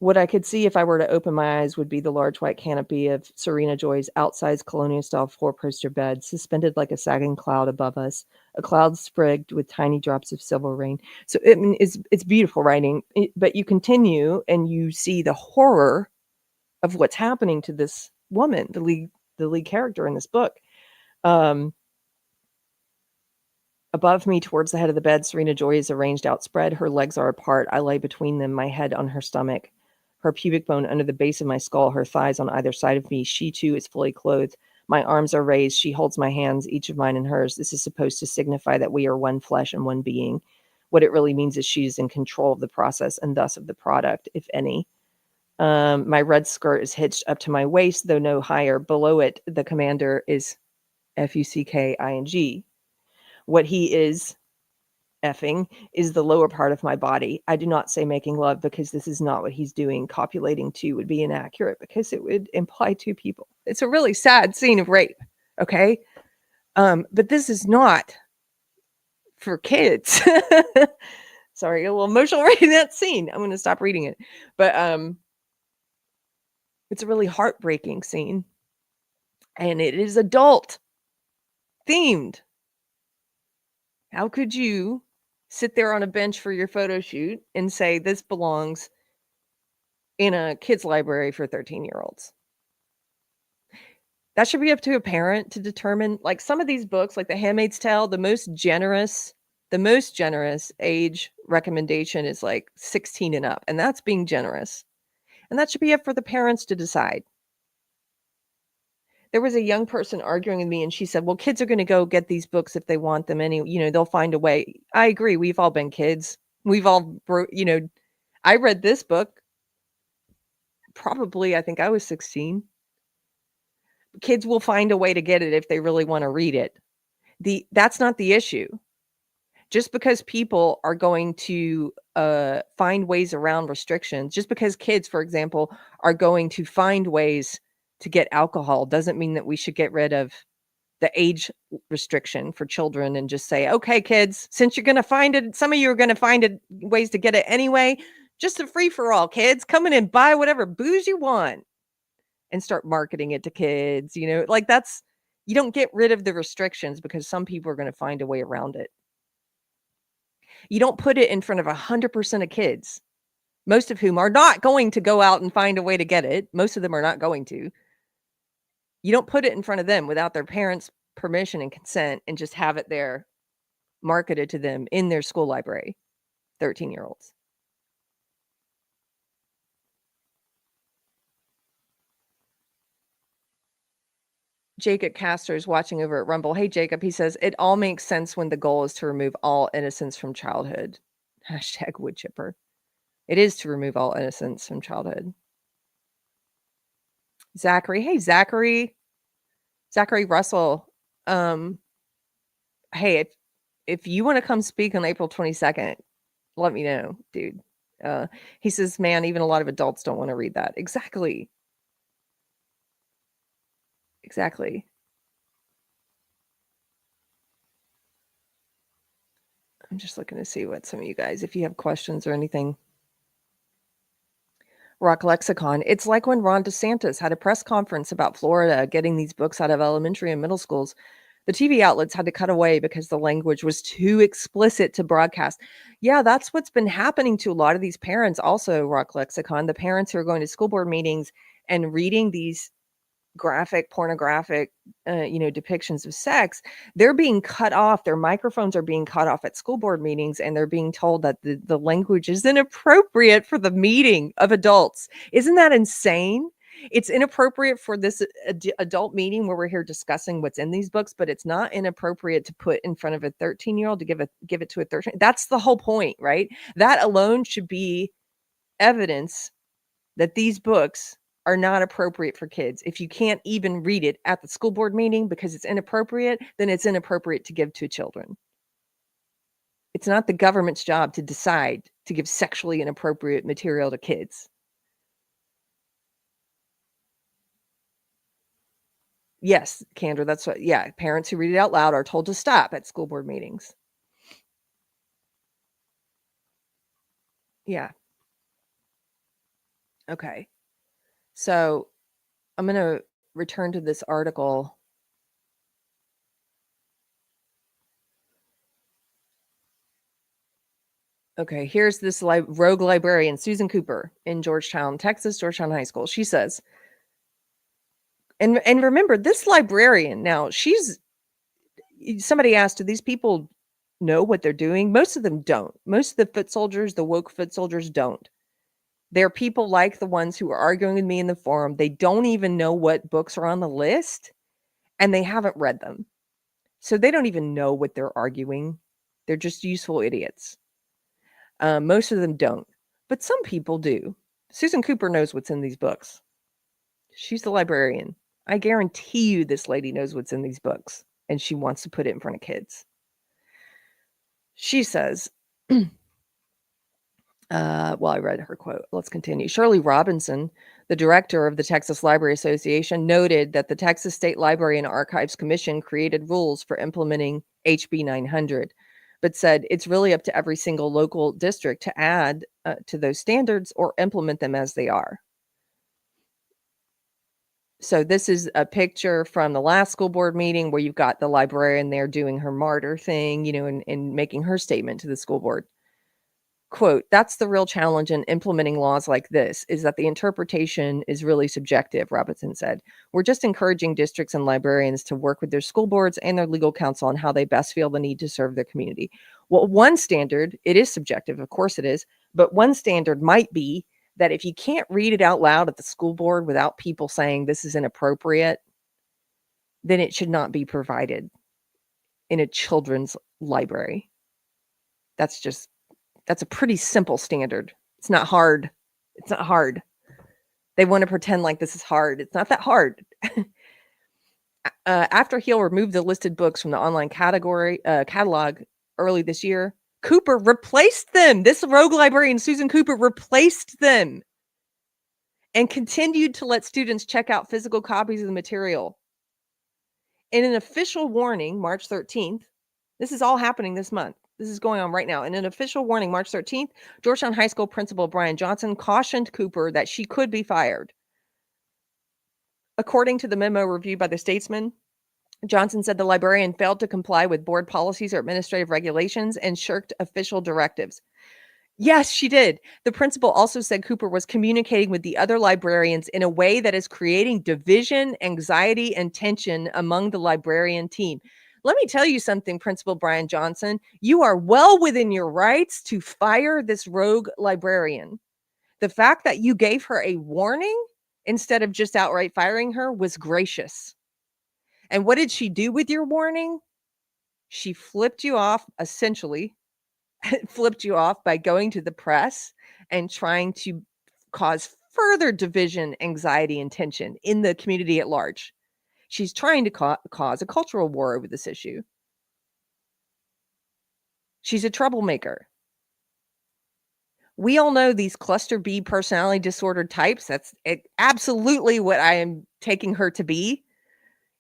What I could see if I were to open my eyes would be the large white canopy of Serena Joy's outsized colonial-style four-poster bed, suspended like a sagging cloud above us, a cloud sprigged with tiny drops of silver rain. So, I mean, it's beautiful writing, but you continue and you see the horror of what's happening to this woman, the lead character in this book. Above me, towards the head of the bed, Serena Joy is arranged outspread. Her legs are apart. I lay between them, my head on her stomach, her pubic bone under the base of my skull, her thighs on either side of me. She, too, is fully clothed. My arms are raised. She holds my hands, each of mine and hers. This is supposed to signify that we are one flesh and one being. What it really means is she is in control of the process and thus of the product, if any. My red skirt is hitched up to my waist, though no higher. Below it, the commander is Fucking. What he is effing is the lower part of my body. I do not say making love because this is not what he's doing. Copulating too would be inaccurate because it would imply two people. It's a really sad scene of rape, okay? But this is not for kids. Sorry, a little emotional reading that scene. I'm going to stop reading it. But it's a really heartbreaking scene. And it is adult themed. How could you sit there on a bench for your photo shoot and say this belongs in a kids library for 13-year-olds? That should be up to a parent to determine. Like, some of these books, like The Handmaid's Tale, the most generous age recommendation is like 16 and up, and that's being generous. And that should be up for the parents to decide. There was a young person arguing with me, and she said, well, kids are going to go get these books if they want them. They'll find a way. I agree. We've all been kids. We've all, I read this book probably, I think I was 16. kids will find a way to get it if they really want to read it. That's not the issue. Just because people are going to find ways around restrictions, just because kids, for example, are going to find ways to get alcohol, doesn't mean that we should get rid of the age restriction for children and just say, okay, kids, since you're going to find it, some of you are going to find it ways to get it anyway, just a free for all, kids, come in and buy whatever booze you want and start marketing it to kids. Like you don't get rid of the restrictions because some people are going to find a way around it. You don't put it in front of 100% of kids, most of whom are not going to go out and find a way to get it. Most of them are not going to. You don't put it in front of them without their parents' permission and consent and just have it there marketed to them in their school library, 13-year-olds. Jacob Castor is watching over at Rumble. Hey, Jacob, he says, it all makes sense when the goal is to remove all innocence from childhood. # wood chipper. It is to remove all innocence from childhood. Zachary. Hey, Zachary Russell. Hey, if you want to come speak on April 22nd, let me know, dude. He says, man, even a lot of adults don't want to read that. Exactly. I'm just looking to see what some of you guys, if you have questions or anything. Rock Lexicon. It's like when Ron DeSantis had a press conference about Florida getting these books out of elementary and middle schools. The TV outlets had to cut away because the language was too explicit to broadcast. Yeah, that's what's been happening to a lot of these parents also, Rock Lexicon. The parents who are going to school board meetings and reading these graphic, pornographic, depictions of sex, they're being cut off. Their microphones are being cut off at school board meetings, and they're being told that the language is inappropriate for the meeting of adults. Isn't that insane? It's inappropriate for this adult meeting where we're here discussing what's in these books, but it's not inappropriate to put in front of a 13-year-old to give it to a 13. That's the whole point, right? That alone should be evidence that these books are not appropriate for kids. If you can't even read it at the school board meeting because it's inappropriate, then it's inappropriate to give to children. It's not the government's job to decide to give sexually inappropriate material to kids. Yes, Kendra, that's what, yeah, parents who read it out loud are told to stop at school board meetings. Yeah. Okay. So I'm going to return to this article. Okay, here's this rogue librarian, Susan Cooper, in Georgetown, Texas, Georgetown High School. She says, and remember, this librarian, now somebody asked, do these people know what they're doing? Most of them don't. Most of the foot soldiers, the woke foot soldiers, don't. They're people like the ones who are arguing with me in the forum. They don't even know what books are on the list, and they haven't read them. So they don't even know what they're arguing. They're just useful idiots. Most of them don't, but some people do. Susan Cooper knows what's in these books. She's the librarian. I guarantee you this lady knows what's in these books, and she wants to put it in front of kids. She says, I read her quote. Let's continue. Shirley Robinson, the director of the Texas Library Association, noted that the Texas State Library and Archives Commission created rules for implementing HB 900, but said it's really up to every single local district to add to those standards or implement them as they are. So this is a picture from the last school board meeting where you've got the librarian there doing her martyr thing, and making her statement to the school board. Quote, that's the real challenge in implementing laws like this, is that the interpretation is really subjective, Robinson said. We're just encouraging districts and librarians to work with their school boards and their legal counsel on how they best feel the need to serve their community. Well, one standard, it is subjective, of course it is, but one standard might be that if you can't read it out loud at the school board without people saying this is inappropriate, then it should not be provided in a children's library. That's a pretty simple standard. It's not hard. They want to pretend like this is hard. It's not that hard. After Hill removed the listed books from the online catalog early this year, Cooper replaced them. This rogue librarian, Susan Cooper, replaced them and continued to let students check out physical copies of the material. In an official warning, March 13th, this is all happening this month. This is going on right now. In an official warning, March 13th, Georgetown High School principal Brian Johnson cautioned Cooper that she could be fired. According to the memo reviewed by the Statesman, Johnson said the librarian failed to comply with board policies or administrative regulations and shirked official directives. Yes, she did. The principal also said Cooper was communicating with the other librarians in a way that is creating division, anxiety, and tension among the librarian team. Let me tell you something, Principal Brian Johnson. You are well within your rights to fire this rogue librarian. The fact that you gave her a warning instead of just outright firing her was gracious. And what did she do with your warning? She flipped you off, essentially, flipped you off by going to the press and trying to cause further division, anxiety, and tension in the community at large. She's trying to cause a cultural war over this issue. She's a troublemaker. We all know these cluster B personality disorder types. That's absolutely what I am taking her to be.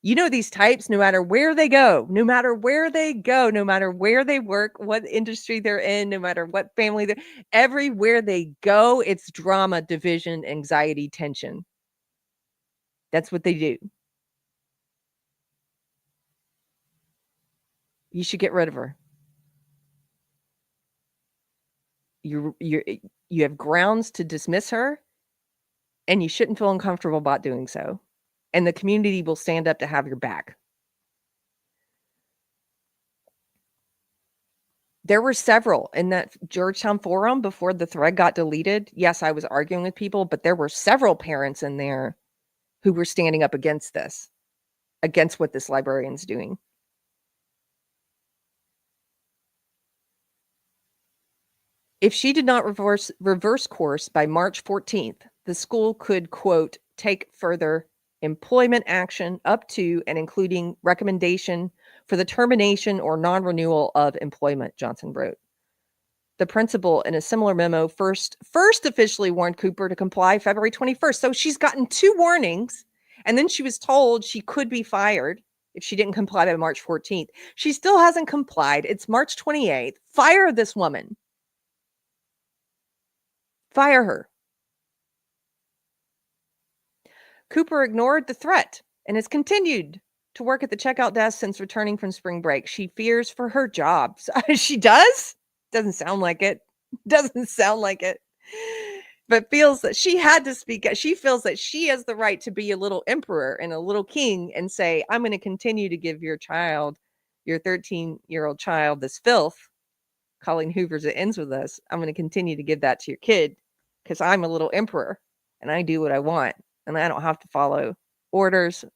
You know, these types, no matter where they go, no matter where they go, no matter where they work, what industry they're in, no matter what family they're, everywhere they go, it's drama, division, anxiety, tension. That's what they do. You should get rid of her. You have grounds to dismiss her, and you shouldn't feel uncomfortable about doing so. And the community will stand up to have your back. There were several in that Georgetown forum before the thread got deleted. Yes, I was arguing with people, but there were several parents in there who were standing up against this, against what this librarian's doing. If she did not reverse course by March 14th, the school could, quote, take further employment action up to and including recommendation for the termination or non-renewal of employment, Johnson wrote. The principal, in a similar memo, first officially warned Cooper to comply February 21st. So she's gotten 2 warnings, and then she was told she could be fired if she didn't comply by March 14th. She still hasn't complied. It's March 28th. Fire this woman. Fire her. Cooper ignored the threat and has continued to work at the checkout desk since returning from spring break. She fears for her job. She does? Doesn't sound like it. Doesn't sound like it. But feels that she had to speak. She feels that she has the right to be a little emperor and a little king and say, I'm going to continue to give your child, your 13-year-old child, this filth. Colleen Hoover's It Ends With Us. I'm going to continue to give that to your kid because I'm a little emperor and I do what I want. And I don't have to follow orders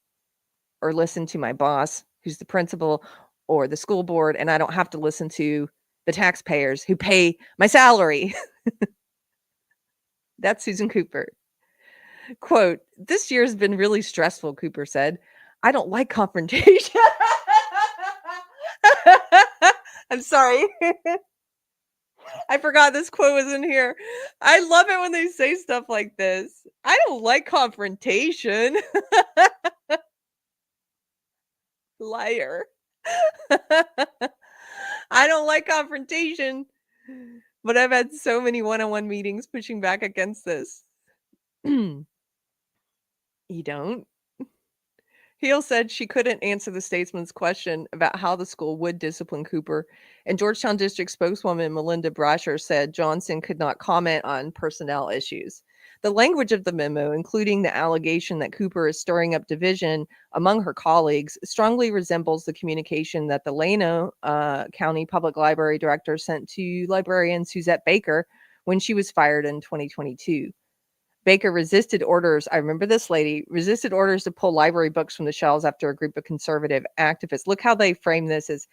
or listen to my boss, who's the principal, or the school board, and I don't have to listen to the taxpayers who pay my salary. That's Susan Cooper. Quote, this year has been really stressful, Cooper said. I don't like confrontation. I'm sorry. I forgot this quote was in here. I love it when they say stuff like this. I don't like confrontation. Liar. I don't like confrontation, but I've had so many one-on-one meetings pushing back against this. You don't? Heel said she couldn't answer the statesman's question about how the school would discipline Cooper, and Georgetown District spokeswoman Melinda Brasher said Johnson could not comment on personnel issues. The language of the memo, including the allegation that Cooper is stirring up division among her colleagues, strongly resembles the communication that the Llano County Public Library director sent to librarian Suzette Baker when she was fired in 2022. Baker resisted orders. I remember this lady resisted orders to pull library books from the shelves after a group of conservative activists. Look how they frame this as,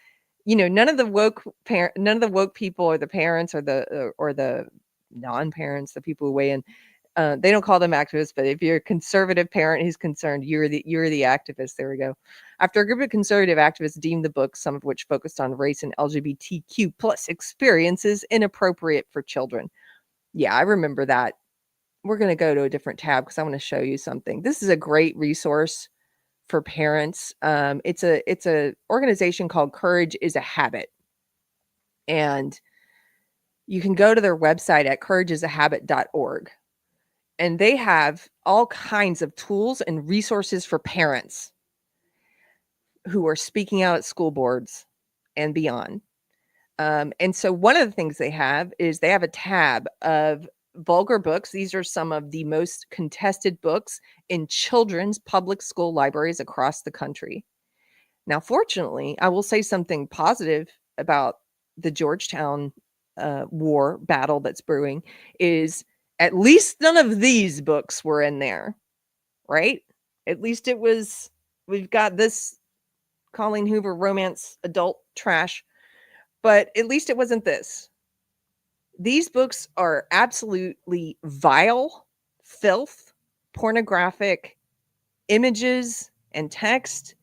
none of the woke people or the parents or the non-parents, the people who weigh in, They don't call them activists, but if you're a conservative parent who's concerned, you're the activist. There we go. After a group of conservative activists deemed the book, some of which focused on race and LGBTQ plus experiences, inappropriate for children. Yeah, I remember that. We're going to go to a different tab because I want to show you something. This is a great resource for parents. It's a organization called Courage is a Habit, and you can go to their website at courageisahabit.org. And they have all kinds of tools and resources for parents who are speaking out at school boards and beyond. And so one of the things they have is they have a tab of vulgar books. These are some of the most contested books in children's public school libraries across the country. Now, fortunately, I will say something positive about the Georgetown war battle that's brewing is at least none of these books were in there, right? At least it was, we've got this Colleen Hoover romance adult trash, but at least it wasn't this. These books are absolutely vile, filth, pornographic images and text,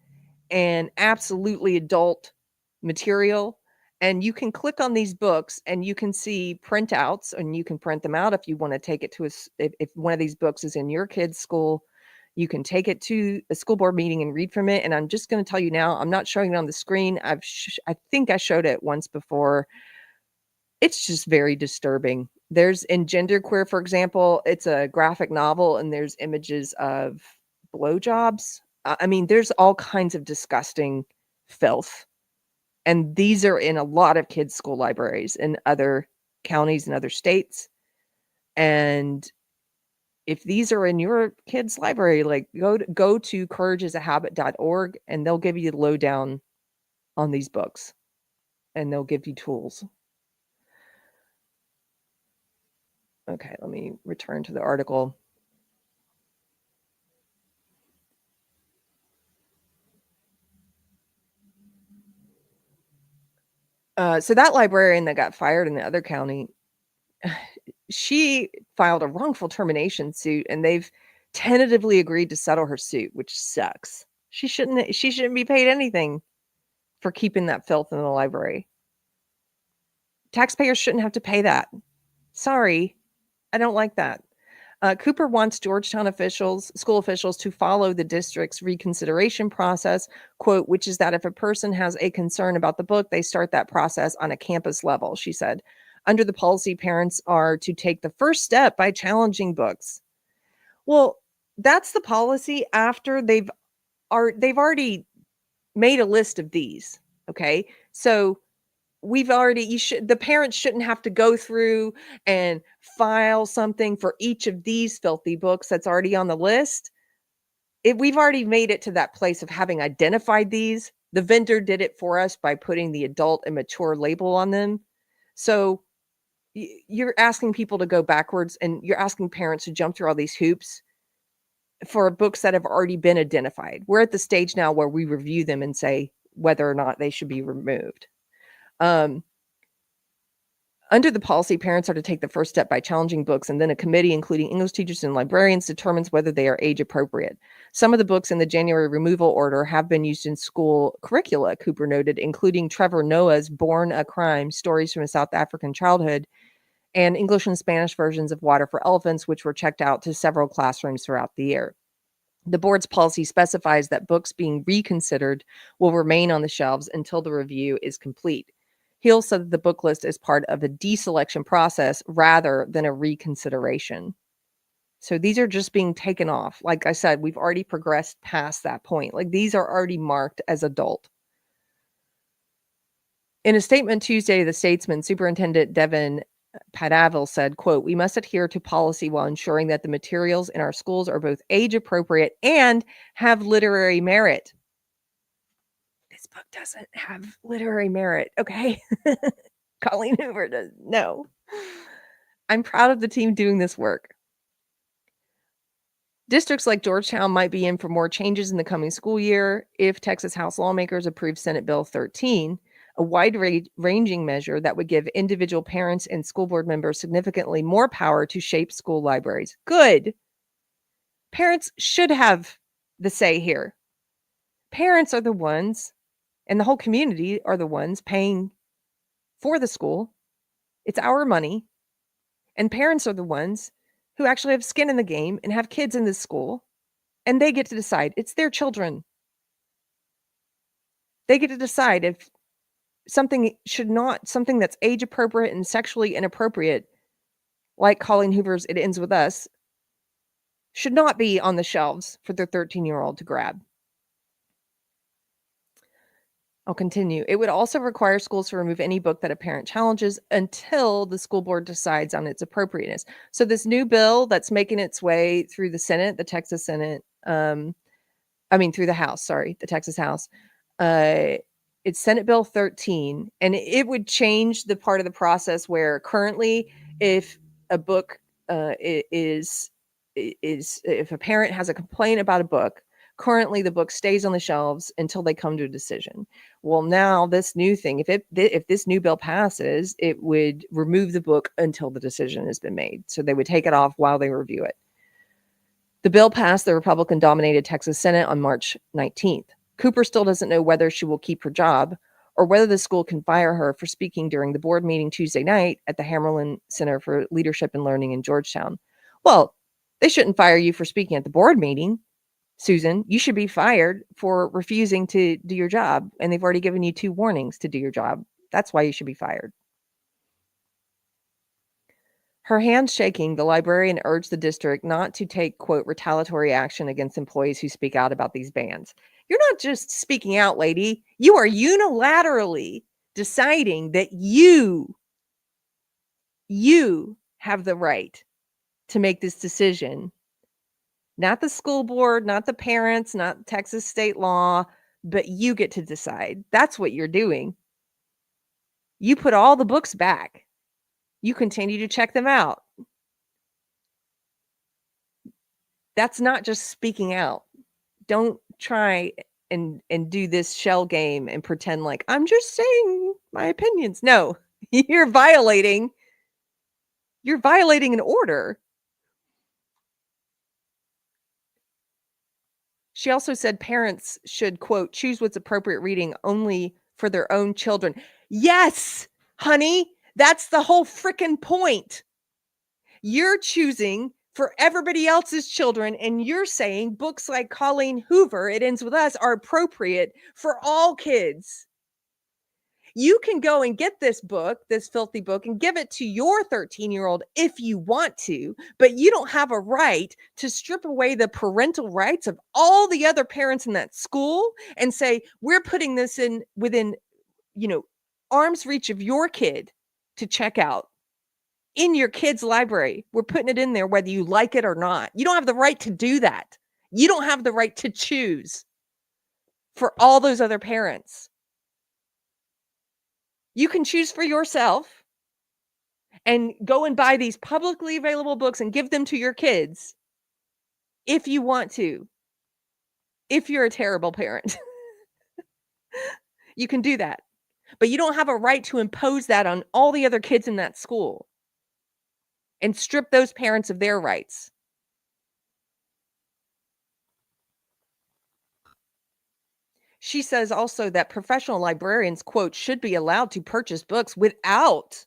and absolutely adult material. And you can click on these books and you can see printouts, and you can print them out if you want to take it to if one of these books is in your kid's school, you can take it to a school board meeting and read from it. And I'm just going to tell you now, I'm not showing it on the screen. I think I showed it once before. It's just very disturbing. There's in Genderqueer, for example, it's a graphic novel and there's images of blowjobs. I mean, there's all kinds of disgusting filth. And these are in a lot of kids' school libraries in other counties and other states. And if these are in your kid's library, like go to courageisahabit.org and they'll give you the lowdown on these books and they'll give you tools. Okay, let me return to the article. So that librarian that got fired in the other county, she filed a wrongful termination suit, and they've tentatively agreed to settle her suit, which sucks. She shouldn't be paid anything for keeping that filth in the library. Taxpayers shouldn't have to pay that. Sorry, I don't like that. Cooper wants Georgetown school officials to follow the district's reconsideration process, quote, which is that if a person has a concern about the book, they start that process on a campus level, she said. Under the policy, parents are to take the first step by challenging books. Well, that's the policy after they've already made a list of these, okay? So the parents shouldn't have to go through and file something for each of these filthy books that's already on the list. We've already made it to that place of having identified these. The vendor did it for us by putting the adult and mature label on them. So you're asking people to go backwards, and you're asking parents to jump through all these hoops for books that have already been identified. We're at the stage now where we review them and say whether or not they should be removed. Under the policy, parents are to take the first step by challenging books, and then a committee, including English teachers and librarians, determines whether they are age appropriate. Some of the books in the January removal order have been used in school curricula, Cooper noted, including Trevor Noah's Born a Crime, Stories from a South African Childhood, and English and Spanish versions of Water for Elephants, which were checked out to several classrooms throughout the year. The board's policy specifies that books being reconsidered will remain on the shelves until the review is complete. Hill said that the book list is part of a deselection process rather than a reconsideration. So these are just being taken off. Like I said, we've already progressed past that point. Like these are already marked as adult. In a statement Tuesday, the Statesman, Superintendent Devin Padavil said, quote, we must adhere to policy while ensuring that the materials in our schools are both age appropriate and have literary merit. This book doesn't have literary merit, okay? Colleen Hoover does. No. I'm proud of the team doing this work. Districts like Georgetown might be in for more changes in the coming school year if Texas House lawmakers approve Senate Bill 13, a wide-ranging measure that would give individual parents and school board members significantly more power to shape school libraries. Good. Parents should have the say here. Parents are the ones, and the whole community are the ones paying for the school. It's our money. And parents are the ones who actually have skin in the game and have kids in this school. And they get to decide. It's their children. They get to decide if something that's age appropriate and sexually inappropriate, like Colleen Hoover's It Ends With Us, should not be on the shelves for their 13-year-old to grab. I'll continue. It would also require schools to remove any book that a parent challenges until the school board decides on its appropriateness. So this new bill that's making its way through the Senate, the Texas Senate, through the House, the Texas House, it's Senate Bill 13, and it would change the part of the process where currently if a book if a parent has a complaint about a book, currently the book stays on the shelves until they come to a decision. Well, now this new thing, if this new bill passes, it would remove the book until the decision has been made. So they would take it off while they review it. The bill passed the Republican-dominated Texas Senate on March 19th. Cooper still doesn't know whether she will keep her job or whether the school can fire her for speaking during the board meeting Tuesday night at the Hammerlin Center for Leadership and Learning in Georgetown. Well, they shouldn't fire you for speaking at the board meeting, Susan. You should be fired for refusing to do your job, and they've already given you 2 warnings to do your job. That's why you should be fired. Her hands shaking, the librarian urged the district not to take, quote, retaliatory action against employees who speak out about these bans. You're not just speaking out, lady. You are unilaterally deciding that you have the right to make this decision. Not the school board, not the parents, not Texas state law, but you get to decide. That's what you're doing. You put all the books back. You continue to check them out. That's not just speaking out. Don't try and do this shell game and pretend like I'm just saying my opinions. No, you're violating an order. She also said parents should, quote, choose what's appropriate reading only for their own children. Yes, honey, that's the whole freaking point. You're choosing for everybody else's children, and you're saying books like Colleen Hoover, It Ends With Us, are appropriate for all kids. You can go and get this book, this filthy book, and give it to your 13-year-old if you want to, but you don't have a right to strip away the parental rights of all the other parents in that school and say, we're putting this in within, arm's reach of your kid to check out. In your kid's library. We're putting it in there whether you like it or not. You don't have the right to do that. You don't have the right to choose for all those other parents. You can choose for yourself and go and buy these publicly available books and give them to your kids if you want to. If you're a terrible parent, you can do that. But you don't have a right to impose that on all the other kids in that school and strip those parents of their rights. She says also that professional librarians, quote, should be allowed to purchase books without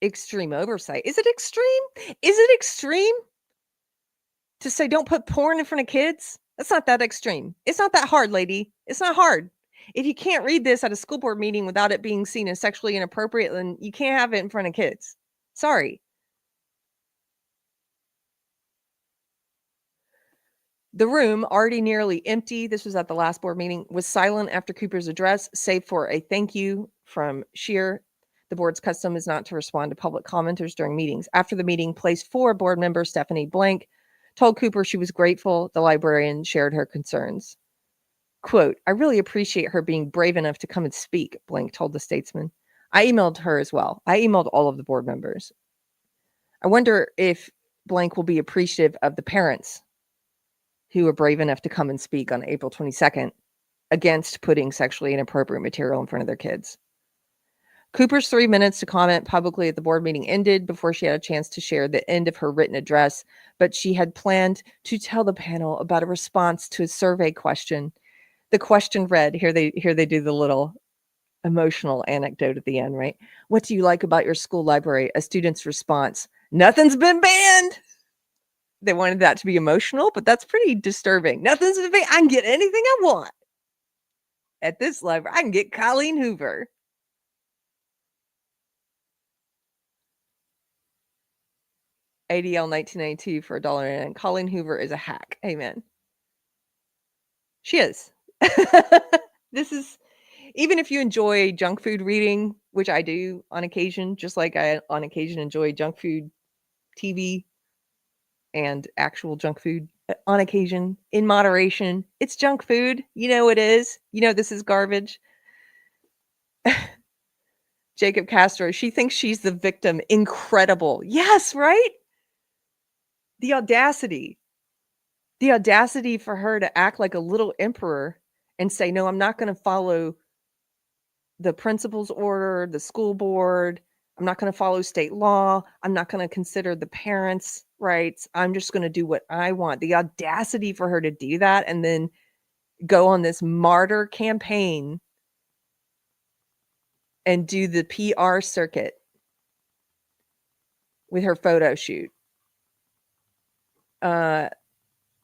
extreme oversight. Is it extreme? Is it extreme to say don't put porn in front of kids? That's not that extreme. It's not that hard, lady. It's not hard. If you can't read this at a school board meeting without it being seen as sexually inappropriate, then you can't have it in front of kids. Sorry. The room, already nearly empty, this was at the last board meeting, was silent after Cooper's address, save for a thank you from Scheer. The board's custom is not to respond to public commenters during meetings. After the meeting, place 4 board member Stephanie Blank told Cooper she was grateful the librarian shared her concerns. Quote, I really appreciate her being brave enough to come and speak, Blank told the Statesman. I emailed her as well. I emailed all of the board members. I wonder if Blank will be appreciative of the parents who were brave enough to come and speak on April 22nd against putting sexually inappropriate material in front of their kids. Cooper's 3 minutes to comment publicly at the board meeting ended before she had a chance to share the end of her written address, but she had planned to tell the panel about a response to a survey question. The question read, here they do the little emotional anecdote at the end, right? What do you like about your school library? A student's response, nothing's been banned. They wanted that to be emotional, but that's pretty disturbing. Nothing's been banned. I can get anything I want at this library. I can get Colleen Hoover. ADL 1992 for $1.99. Colleen Hoover is a hack. Amen. She is. This is, even if you enjoy junk food reading, which I do on occasion, just like I on occasion enjoy junk food TV and actual junk food on occasion, in moderation. It's junk food. You know it is. You know this is garbage. Jacob Castro, she thinks she's the victim. Incredible. Yes, right? The audacity. The audacity for her to act like a little emperor and say, no, I'm not going to follow the principal's order, the school board. I'm not going to follow state law. I'm not going to consider the parents' rights. I'm just going to do what I want. The audacity for her to do that and then go on this martyr campaign and do the PR circuit with her photo shoot.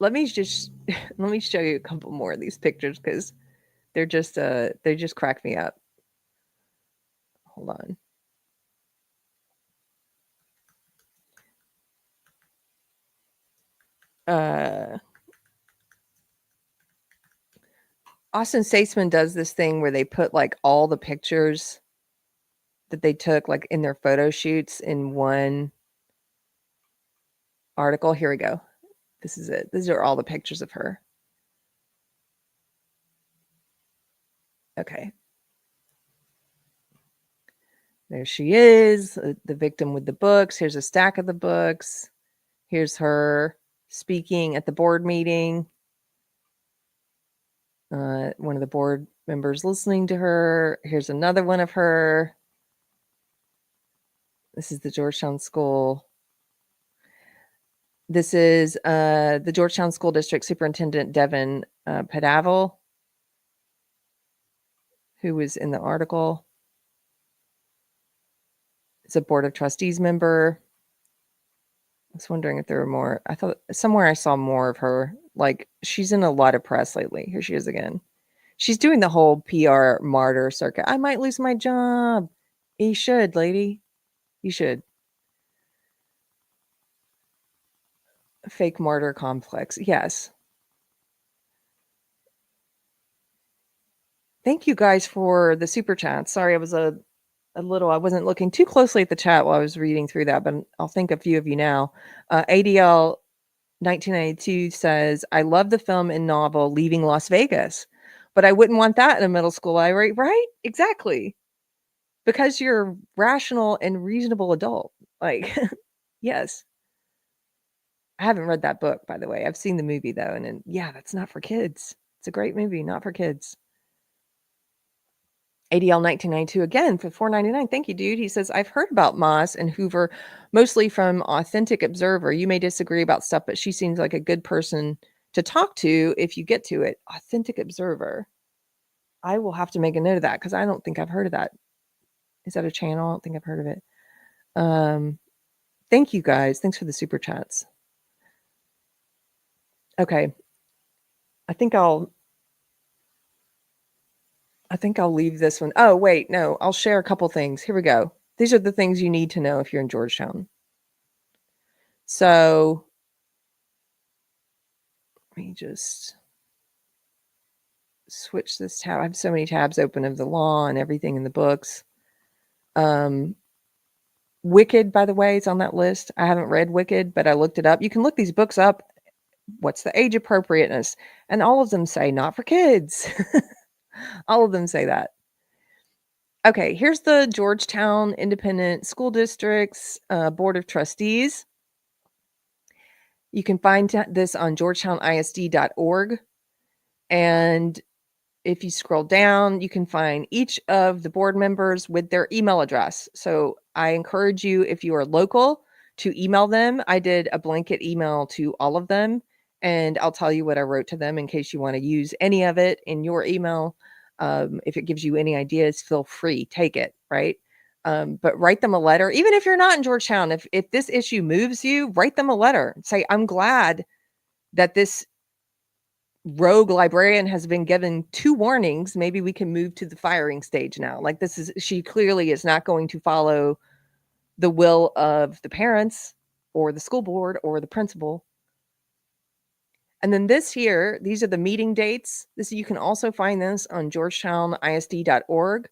Let me show you a couple more of these pictures because they just crack me up. Hold on. Austin Statesman does this thing where they put like all the pictures that they took like in their photo shoots in one article. Here we go. This is it. These are all the pictures of her. Okay. There she is, the victim with the books. Here's a stack of the books. Here's her speaking at the board meeting. One of the board members listening to her. Here's another one of her. This is the Georgetown School. This is the Georgetown School District Superintendent Devin Padavel, who was in the article. It's a Board of Trustees member. I was wondering if there were more. I thought somewhere I saw more of her. Like, she's in a lot of press lately. Here she is again. She's doing the whole PR martyr circuit. I might lose my job. You should, lady. You should. Fake martyr complex. Yes. Thank you guys for the super chat. Sorry, I was I wasn't looking too closely at the chat while I was reading through that, but I'll thank a few of you now. ADL 1992 says, I love the film and novel Leaving Las Vegas, but I wouldn't want that in a middle school library, right? Exactly. Because you're a rational and reasonable adult. Like, yes. I haven't read that book, by the way. I've seen the movie, though, and yeah, that's not for kids. It's a great movie, not for kids. ADL 1992 again for $4.99. Thank you, dude. He says, I've heard about Moss and Hoover mostly from Authentic Observer. You may disagree about stuff, but she seems like a good person to talk to if you get to it. Authentic Observer. I will have to make a note of that because I don't think I've heard of that. Is that a channel? I don't think I've heard of it. Thank you guys. Thanks for the super chats. Okay. I think I'll leave this one. Oh, wait, no, I'll share a couple things. Here we go. These are the things you need to know if you're in Georgetown. So let me just switch this tab. I have so many tabs open of the law and everything in the books. Wicked, by the way, is on that list. I haven't read Wicked, but I looked it up. You can look these books up. What's the age appropriateness? And all of them say not for kids. All of them say that. Okay, here's the Georgetown Independent School District's Board of Trustees. You can find this on georgetown.isd.org. And if you scroll down, you can find each of the board members with their email address. So I encourage you, if you are local, to email them. I did a blanket email to all of them, and I'll tell you what I wrote to them in case you want to use any of it in your email. If it gives you any ideas, feel free, take it, right? But write them a letter, even if you're not in Georgetown. If this issue moves you, write them a letter. Say, I'm glad that this rogue librarian has been given 2 warnings. Maybe we can move to the firing stage now. Like, she clearly is not going to follow the will of the parents or the school board or the principal. And then this here, these are the meeting dates. You can also find this on georgetownisd.org.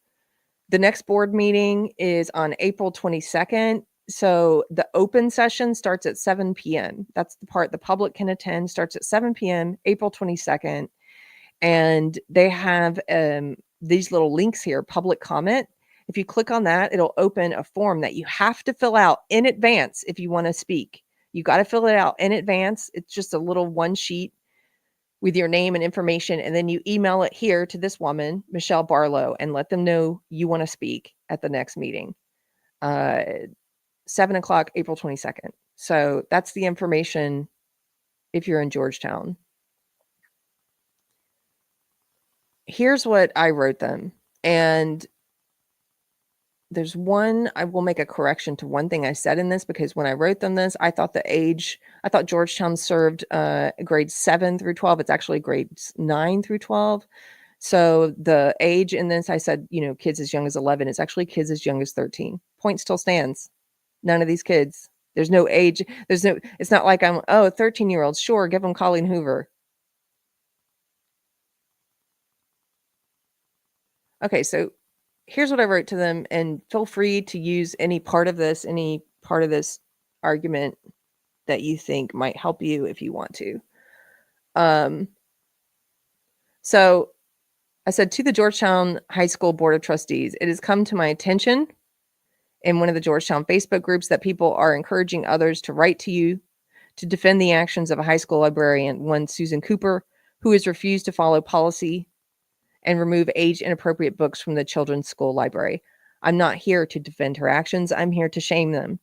The next board meeting is on April 22nd. So the open session starts at 7 p.m. That's the part the public can attend, starts at 7 p.m., April 22nd. And they have these little links here, public comment. If you click on that, it'll open a form that you have to fill out in advance if you want to speak. You got to fill it out in advance. It's just a little one sheet with your name and information, and then you email it here to this woman, Michelle Barlow, and let them know you want to speak at the next meeting. 7 o'clock, April 22nd. So that's the information if you're in Georgetown. Here's what I wrote them. And there's one, I will make a correction to one thing I said in this, because when I wrote them this, I thought Georgetown served grades 7 through 12. It's actually grades 9 through 12. So the age in this, I said, kids as young as 11. It's actually kids as young as 13. Point still stands. None of these kids. There's no age. It's not like 13-year-olds. Sure, give them Colleen Hoover. Okay, so here's what I wrote to them, and feel free to use any part of this argument that you think might help you if you want to. So I said, to the Georgetown High School Board of Trustees, it has come to my attention in one of the Georgetown Facebook groups that people are encouraging others to write to you to defend the actions of a high school librarian, one Susan Cooper, who has refused to follow policy and remove age-inappropriate books from the children's school library. I'm not here to defend her actions. I'm here to shame them.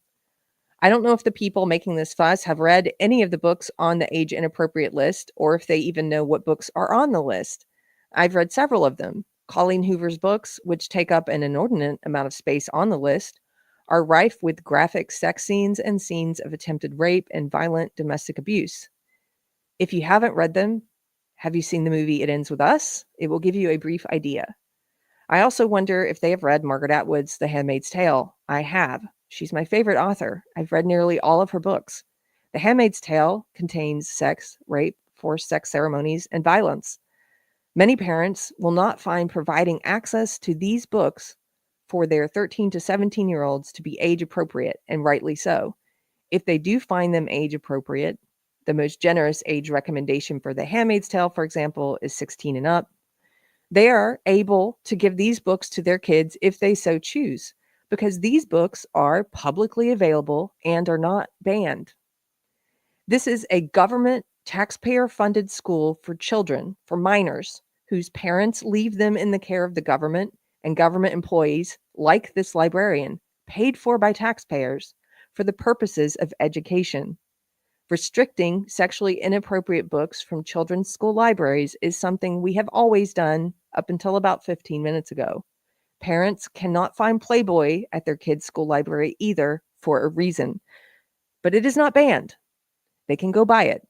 I don't know if the people making this fuss have read any of the books on the age-inappropriate list, or if they even know what books are on the list. I've read several of them. Colleen Hoover's books, which take up an inordinate amount of space on the list, are rife with graphic sex scenes and scenes of attempted rape and violent domestic abuse. If you haven't read them, have you seen the movie It Ends With Us? It will give you a brief idea. I also wonder if they have read Margaret Atwood's The Handmaid's Tale. I have. She's my favorite author. I've read nearly all of her books. The Handmaid's Tale contains sex, rape, forced sex ceremonies, and violence. Many parents will not find providing access to these books for their 13 to 17-year-olds to be age appropriate, and rightly so. If they do find them age appropriate, the most generous age recommendation for The Handmaid's Tale, for example, is 16 and up. They are able to give these books to their kids if they so choose, because these books are publicly available and are not banned. This is a government taxpayer-funded school for children, for minors, whose parents leave them in the care of the government and government employees, like this librarian, paid for by taxpayers, for the purposes of education. Restricting sexually inappropriate books from children's school libraries is something we have always done up until about 15 minutes ago. Parents cannot find Playboy at their kids' school library either, for a reason. But it is not banned. They can go buy it.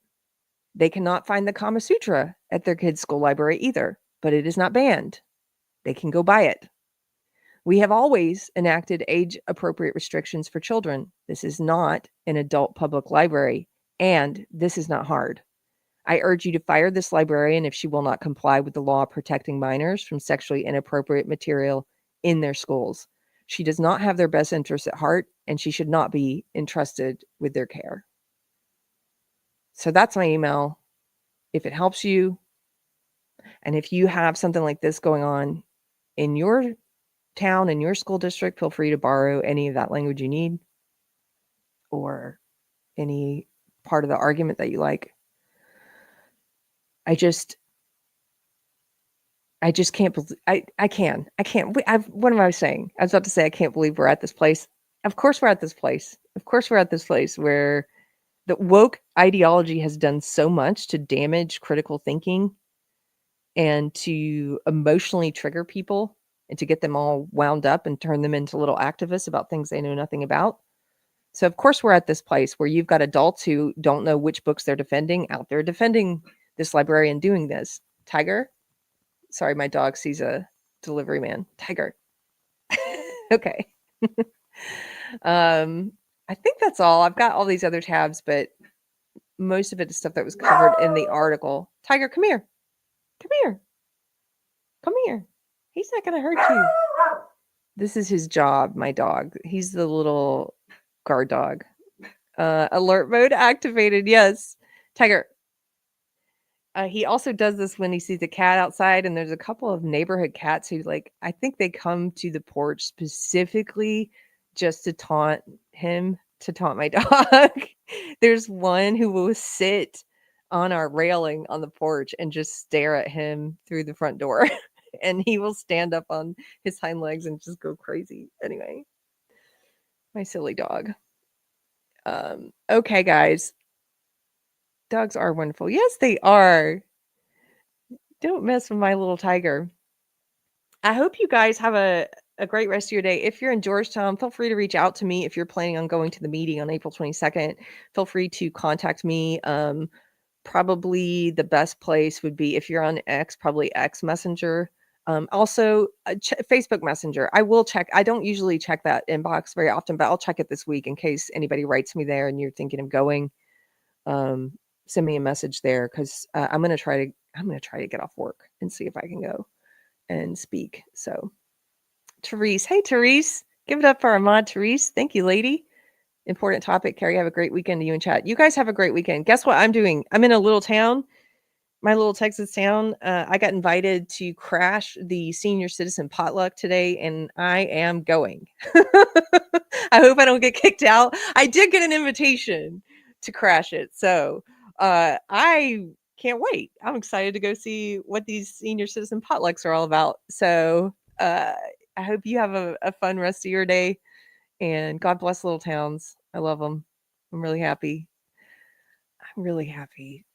They cannot find the Kama Sutra at their kids' school library either, but it is not banned. They can go buy it. We have always enacted age-appropriate restrictions for children. This is not an adult public library, and this is not hard. I urge you to fire this librarian if she will not comply with the law protecting minors from sexually inappropriate material in their schools. She does not have their best interests at heart, and she should not be entrusted with their care. So that's my email. If it helps you, and if you have something like this going on in your town, in your school district, feel free to borrow any of that language you need, or any part of the argument that you like. I I just can't believe I can. I can't. What am I saying? I was about to say I can't believe we're at this place. Of course we're at this place. Of course we're at this place where the woke ideology has done so much to damage critical thinking and to emotionally trigger people and to get them all wound up and turn them into little activists about things they know nothing about. So of course we're at this place where you've got adults who don't know which books they're defending out there defending this librarian doing this. Tiger? Sorry, my dog sees a delivery man. Tiger. Okay. I think that's all. I've got all these other tabs, but most of it is stuff that was covered in the article. Tiger, come here. Come here. Come here. He's not going to hurt you. This is his job, my dog. He's the little guard dog. Alert mode activated. Yes. Tiger. He also does this when he sees a cat outside, and there's a couple of neighborhood cats who, like, I think they come to the porch specifically just to taunt him, to taunt my dog. There's one who will sit on our railing on the porch and just stare at him through the front door. And he will stand up on his hind legs and just go crazy. Anyway, my silly dog. Okay, guys. Dogs are wonderful. Yes, they are. Don't mess with my little tiger. I hope you guys have a great rest of your day. If you're in Georgetown, feel free to reach out to me. If you're planning on going to the meeting on April 22nd, feel free to contact me. Probably the best place would be if you're on X, probably X Messenger. Also, Facebook Messenger. I will check. I don't usually check that inbox very often, but I'll check it this week in case anybody writes me there and you're thinking of going. Send me a message there because I'm gonna try to get off work and see if I can go and speak. So, Therese, hey Therese, give it up for our mod Therese. Thank you, lady. Important topic. Keri, have a great weekend to you in chat. You guys have a great weekend. Guess what I'm doing? I'm in a little town, my little Texas town. I got invited to crash the senior citizen potluck today, and I am going. I hope I don't get kicked out. I did get an invitation to crash it, so I can't wait. I'm excited to go see what these senior citizen potlucks are all about. So I hope you have a fun rest of your day, and God bless little towns. I love them. I'm really happy. I'm really happy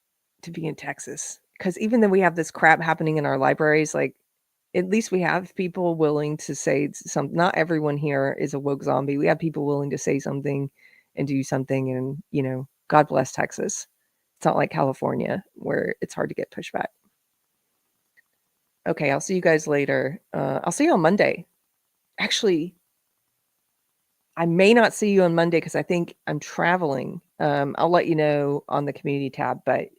to be in Texas because even though we have this crap happening in our libraries, like at least we have people willing to say some. Not everyone here is a woke zombie. We have people willing to say something and do something, and God bless Texas. It's not like California where it's hard to get pushback. Okay, I'll see you guys later. I'll see you on Monday. Actually, I may not see you on Monday because I think I'm traveling. I'll let you know on the community tab, but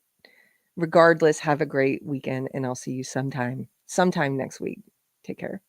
regardless, have a great weekend and I'll see you sometime next week. Take care.